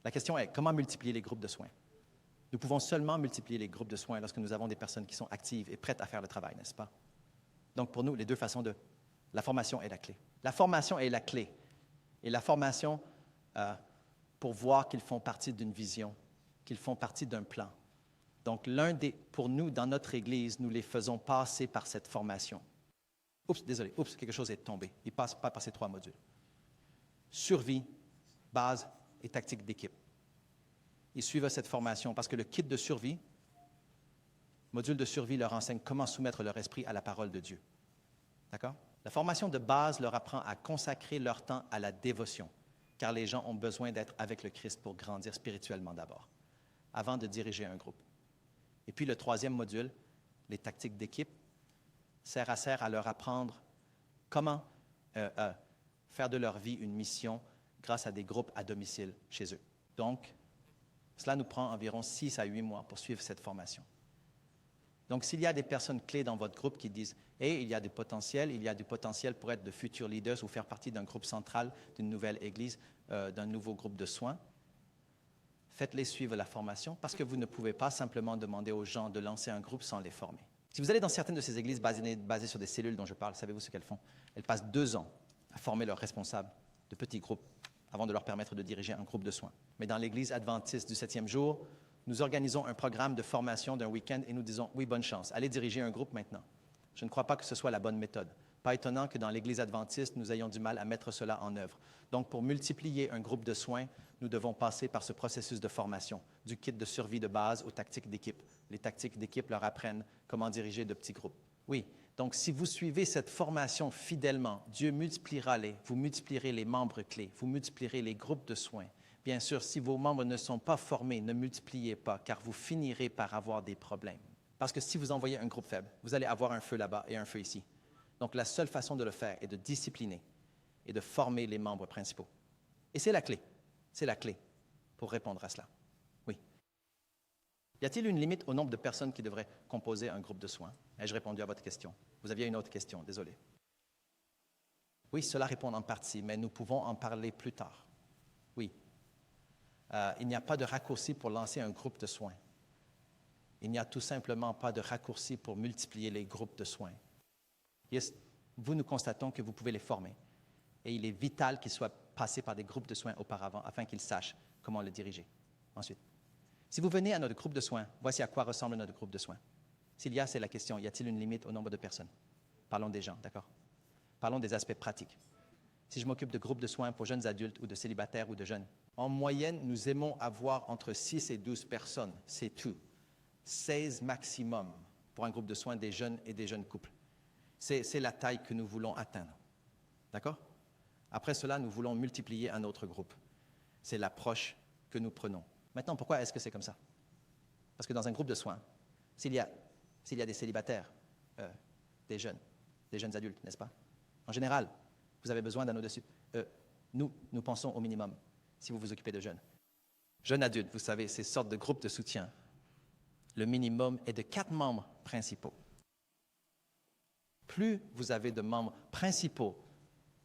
La question est, comment multiplier les groupes de soins? Nous pouvons seulement multiplier les groupes de soins lorsque nous avons des personnes qui sont actives et prêtes à faire le travail, n'est-ce pas? Donc, pour nous, les deux façons la formation est la clé. La formation est la clé. Et la formation, pour voir qu'ils font partie d'une vision, qu'ils font partie d'un plan. Donc, pour nous, dans notre Église, nous les faisons passer par cette formation. Oups, désolé, quelque chose est tombé. Ils ne passent pas par ces 3 modules. Survie, base et tactique d'équipe. Ils suivent cette formation parce que le kit de survie, module de survie, leur enseigne comment soumettre leur esprit à la parole de Dieu. D'accord? La formation de base leur apprend à consacrer leur temps à la dévotion, car les gens ont besoin d'être avec le Christ pour grandir spirituellement d'abord, avant de diriger un groupe. Et puis le 3e module, les tactiques d'équipe, sert à leur apprendre comment faire de leur vie une mission grâce à des groupes à domicile chez eux. Donc, cela nous prend environ 6 à 8 mois pour suivre cette formation. Donc, s'il y a des personnes clés dans votre groupe qui disent « Hey, il y a du potentiel pour être de futurs leaders ou faire partie d'un groupe central d'une nouvelle église, d'un nouveau groupe de soins », faites-les suivre la formation parce que vous ne pouvez pas simplement demander aux gens de lancer un groupe sans les former. Si vous allez dans certaines de ces églises basées sur des cellules dont je parle, savez-vous ce qu'elles font? Elles passent 2 ans à former leurs responsables de petits groupes avant de leur permettre de diriger un groupe de soins. Mais dans l'Église adventiste du 7e jour, nous organisons un programme de formation d'un week-end et nous disons « Oui, bonne chance, allez diriger un groupe maintenant ». Je ne crois pas que ce soit la bonne méthode. Pas étonnant que dans l'Église adventiste, nous ayons du mal à mettre cela en œuvre. Donc, pour multiplier un groupe de soins, nous devons passer par ce processus de formation, du kit de survie de base aux tactiques d'équipe. Les tactiques d'équipe leur apprennent comment diriger de petits groupes. Oui, donc si vous suivez cette formation fidèlement, Dieu vous multiplierez les membres clés, vous multiplierez les groupes de soins. Bien sûr, si vos membres ne sont pas formés, ne multipliez pas, car vous finirez par avoir des problèmes. Parce que si vous envoyez un groupe faible, vous allez avoir un feu là-bas et un feu ici. Donc, la seule façon de le faire est de discipliner et de former les membres principaux. Et c'est la clé. C'est la clé pour répondre à cela. Oui. Y a-t-il une limite au nombre de personnes qui devraient composer un groupe de soins? Ai-je répondu à votre question? Vous aviez une autre question, désolé. Oui, cela répond en partie, mais nous pouvons en parler plus tard. Oui. Il n'y a pas de raccourci pour lancer un groupe de soins. Il n'y a tout simplement pas de raccourci pour multiplier les groupes de soins. Nous constatons que vous pouvez les former. Et il est vital qu'ils soient passés par des groupes de soins auparavant afin qu'ils sachent comment le diriger. Ensuite, si vous venez à notre groupe de soins, voici à quoi ressemble notre groupe de soins. S'il y a, c'est la question, y a-t-il une limite au nombre de personnes? Parlons des gens, d'accord? Parlons des aspects pratiques. Si je m'occupe de groupes de soins pour jeunes adultes ou de célibataires ou de jeunes, en moyenne, nous aimons avoir entre 6 et 12 personnes, c'est tout. 16 maximum pour un groupe de soins des jeunes et des jeunes couples. C'est la taille que nous voulons atteindre. D'accord? Après cela, nous voulons multiplier un autre groupe. C'est l'approche que nous prenons. Maintenant, pourquoi est-ce que c'est comme ça? Parce que dans un groupe de soins, s'il y a des célibataires, des jeunes adultes, n'est-ce pas? En général, vous avez besoin d'un au-dessus. Nous pensons au minimum, si vous vous occupez de jeunes. Jeunes adultes, vous savez, ces sortes de groupes de soutien, le minimum est de 4 membres principaux. Plus vous avez de membres principaux,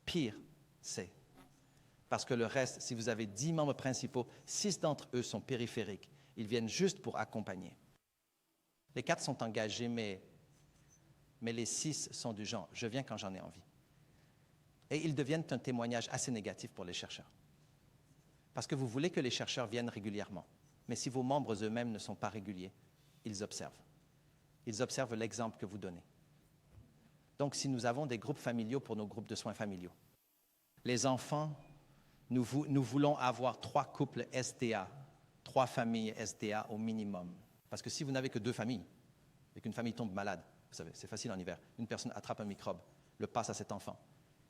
pire c'est. Parce que le reste, si vous avez 10 membres principaux, 6 d'entre eux sont périphériques. Ils viennent juste pour accompagner. Les 4 sont engagés, mais les 6 sont du genre « je viens quand j'en ai envie ». Et ils deviennent un témoignage assez négatif pour les chercheurs. Parce que vous voulez que les chercheurs viennent régulièrement. Mais si vos membres eux-mêmes ne sont pas réguliers, ils observent. Ils observent l'exemple que vous donnez. Donc, si nous avons des groupes familiaux pour nos groupes de soins familiaux, les enfants, nous voulons avoir 3 couples SDA, 3 familles SDA au minimum. Parce que si vous n'avez que 2 familles, et qu'une famille tombe malade, vous savez, c'est facile en hiver, une personne attrape un microbe, le passe à cet enfant,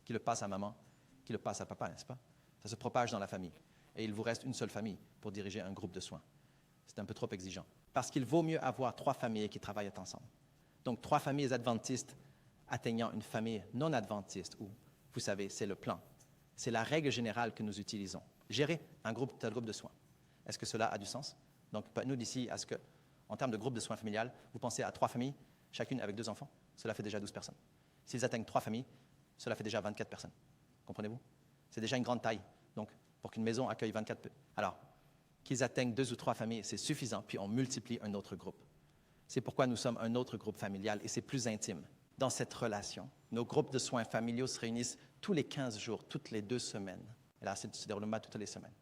qui le passe à maman, qui le passe à papa, n'est-ce pas? Ça se propage dans la famille. Et il vous reste une seule famille pour diriger un groupe de soins. C'est un peu trop exigeant. Parce qu'il vaut mieux avoir 3 familles qui travaillent ensemble. Donc, 3 familles adventistes atteignant une famille non adventiste, où, vous savez, c'est le plan. C'est la règle générale que nous utilisons. Gérer un groupe de soins. Est-ce que cela a du sens? Donc, nous d'ici à ce que, en termes de groupe de soins familial, vous pensez à 3 familles, chacune avec 2 enfants, cela fait déjà 12 personnes. S'ils atteignent 3 familles, cela fait déjà 24 personnes. Comprenez-vous? C'est déjà une grande taille. Donc, pour qu'une maison accueille 24... Alors, qu'ils atteignent 2 ou 3 familles, c'est suffisant, puis on multiplie un autre groupe. C'est pourquoi nous sommes un autre groupe familial, et c'est plus intime. Dans cette relation, nos groupes de soins familiaux se réunissent tous les 15 jours, toutes les 2 semaines. Et là, c'est se déroule toutes les semaines.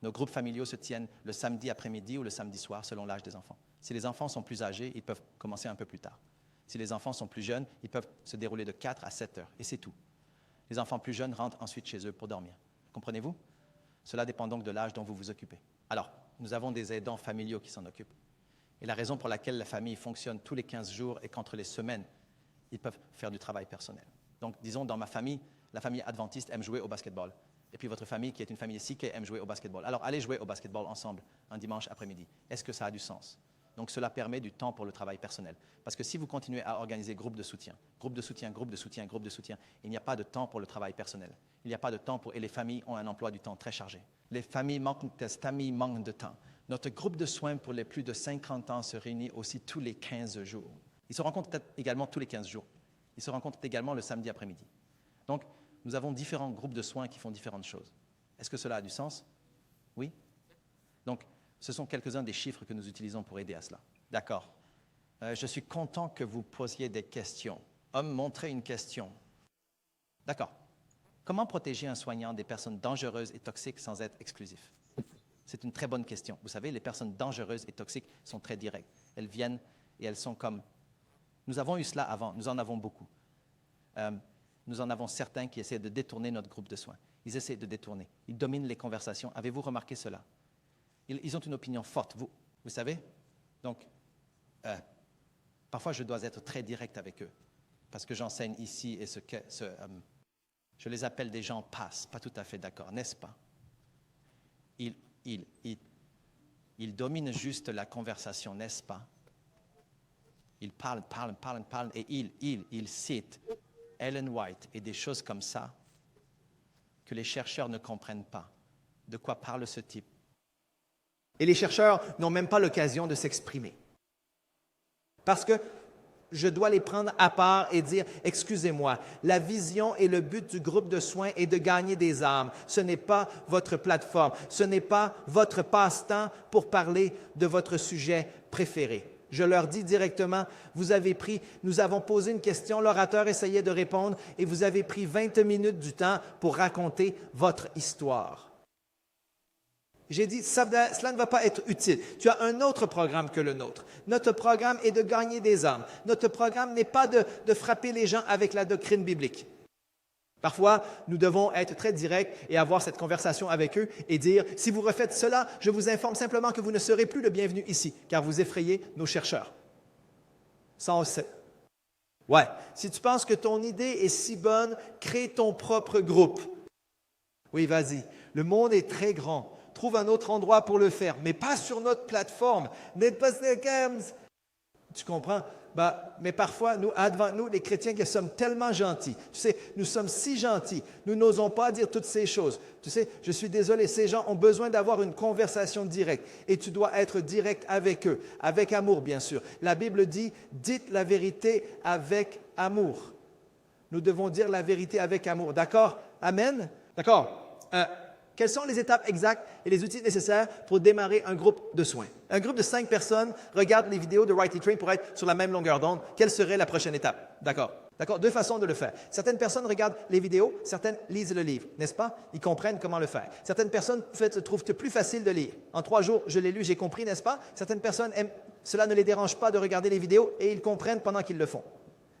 Nos groupes familiaux se tiennent le samedi après-midi ou le samedi soir, selon l'âge des enfants. Si les enfants sont plus âgés, ils peuvent commencer un peu plus tard. Si les enfants sont plus jeunes, ils peuvent se dérouler de 4 à 7 heures, et c'est tout. Les enfants plus jeunes rentrent ensuite chez eux pour dormir. Comprenez-vous? Cela dépend donc de l'âge dont vous vous occupez. Alors, nous avons des aidants familiaux qui s'en occupent. Et la raison pour laquelle la famille fonctionne tous les 15 jours est qu'entre les semaines, ils peuvent faire du travail personnel. Donc, disons, dans ma famille, la famille adventiste aime jouer au basketball. Et puis votre famille, qui est une famille sikh, aime jouer au basketball. Alors, allez jouer au basketball ensemble un dimanche après-midi. Est-ce que ça a du sens? Donc, cela permet du temps pour le travail personnel. Parce que si vous continuez à organiser groupe de soutien, groupe de soutien, groupe de soutien, groupe de soutien, il n'y a pas de temps pour le travail personnel. Il n'y a pas de temps et les familles ont un emploi du temps très chargé. Les familles manquent de temps. Notre groupe de soins pour les plus de 50 ans se réunit aussi tous les 15 jours. Ils se rencontrent également tous les 15 jours. Ils se rencontrent également le samedi après-midi. Donc, nous avons différents groupes de soins qui font différentes choses. Est-ce que cela a du sens? Oui? Donc, ce sont quelques-uns des chiffres que nous utilisons pour aider à cela. D'accord. Je suis content que vous posiez des questions. Homme, montrez une question. D'accord. Comment protéger un soignant des personnes dangereuses et toxiques sans être exclusif? C'est une très bonne question. Vous savez, les personnes dangereuses et toxiques sont très directes. Elles viennent et elles sont comme... Nous avons eu cela avant, nous en avons beaucoup. nous en avons certains qui essaient de détourner notre groupe de soins. Ils essaient de détourner. Ils dominent les conversations. Avez-vous remarqué cela? Ils ont une opinion forte, vous savez? Donc, parfois, je dois être très direct avec eux parce que j'enseigne ici et je les appelle des gens pas tout à fait d'accord, n'est-ce pas? Ils dominent juste la conversation, n'est-ce pas? Ils parlent et ils citent Ellen White et des choses comme ça que les chercheurs ne comprennent pas. De quoi parle ce type? Et les chercheurs n'ont même pas l'occasion de s'exprimer. Parce que je dois les prendre à part et dire, excusez-moi, la vision et le but du groupe de soins est de gagner des âmes. Ce n'est pas votre plateforme, ce n'est pas votre passe-temps pour parler de votre sujet préféré. Je leur dis directement, nous avons posé une question, l'orateur essayait de répondre et vous avez pris 20 minutes du temps pour raconter votre histoire. J'ai dit, cela ne va pas être utile. Tu as un autre programme que le nôtre. Notre programme est de gagner des âmes. Notre programme n'est pas de frapper les gens avec la doctrine biblique. Parfois, nous devons être très directs et avoir cette conversation avec eux et dire, si vous refaites cela, je vous informe simplement que vous ne serez plus le bienvenu ici, car vous effrayez nos chercheurs. Ça, on le sait. Ouais, si tu penses que ton idée est si bonne, crée ton propre groupe. Oui, vas-y. Le monde est très grand. Trouve un autre endroit pour le faire, mais pas sur notre plateforme. N'êtes pas tu comprends? Mais parfois, nous, les chrétiens, qui sommes tellement gentils. Tu sais, nous sommes si gentils. Nous n'osons pas dire toutes ces choses. Tu sais, je suis désolé, ces gens ont besoin d'avoir une conversation directe. Et tu dois être direct avec eux, avec amour, bien sûr. La Bible dit, dites la vérité avec amour. Nous devons dire la vérité avec amour. D'accord? Amen? D'accord? Quelles sont les étapes exactes et les outils nécessaires pour démarrer un groupe de soins? Un groupe de 5 personnes regarde les vidéos de Right Train pour être sur la même longueur d'onde. Quelle serait la prochaine étape? D'accord. D'accord, 2 façons de le faire. Certaines personnes regardent les vidéos, certaines lisent le livre, n'est-ce pas? Ils comprennent comment le faire. Certaines personnes trouvent plus facile de lire. En 3 jours, je l'ai lu, j'ai compris, n'est-ce pas? Certaines personnes cela ne les dérange pas de regarder les vidéos et ils comprennent pendant qu'ils le font.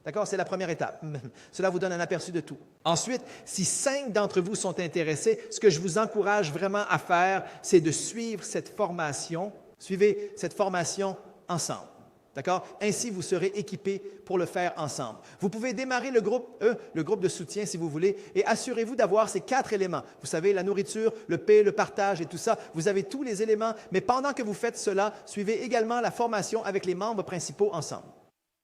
D'accord? C'est la première étape. Cela vous donne un aperçu de tout. Ensuite, si 5 d'entre vous sont intéressés, ce que je vous encourage vraiment à faire, c'est de suivre cette formation. Suivez cette formation ensemble. D'accord? Ainsi, vous serez équipés pour le faire ensemble. Vous pouvez démarrer le groupe de soutien si vous voulez, et assurez-vous d'avoir ces 4 éléments. Vous savez, la nourriture, le paix, le partage et tout ça. Vous avez tous les éléments, mais pendant que vous faites cela, suivez également la formation avec les membres principaux ensemble.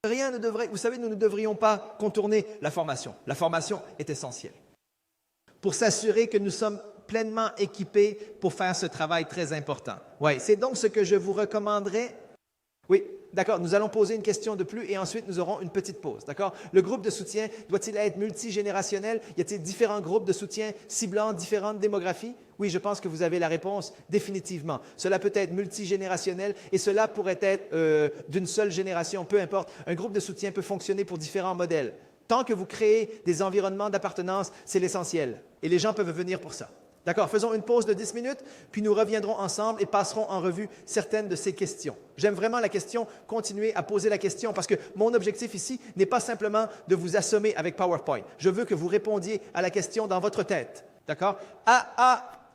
Vous savez, nous ne devrions pas contourner la formation. La formation est essentielle pour s'assurer que nous sommes pleinement équipés pour faire ce travail très important. Oui, c'est donc ce que je vous recommanderais. Oui, d'accord, nous allons poser une question de plus et ensuite nous aurons une petite pause, d'accord? Le groupe de soutien doit-il être multigénérationnel? Y a-t-il différents groupes de soutien ciblant différentes démographies? Oui, je pense que vous avez la réponse définitivement. Cela peut être multigénérationnel et cela pourrait être d'une seule génération, peu importe. Un groupe de soutien peut fonctionner pour différents modèles. Tant que vous créez des environnements d'appartenance, c'est l'essentiel et les gens peuvent venir pour ça. D'accord, faisons une pause de 10 minutes, puis nous reviendrons ensemble et passerons en revue certaines de ces questions. J'aime vraiment la question, continuez à poser la question, parce que mon objectif ici n'est pas simplement de vous assommer avec PowerPoint. Je veux que vous répondiez à la question dans votre tête. D'accord?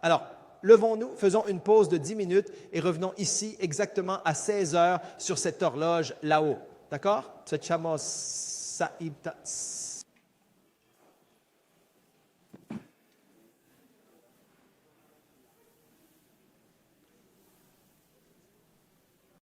Alors, levons-nous, faisons une pause de 10 minutes et revenons ici exactement à 16 heures sur cette horloge là-haut. D'accord?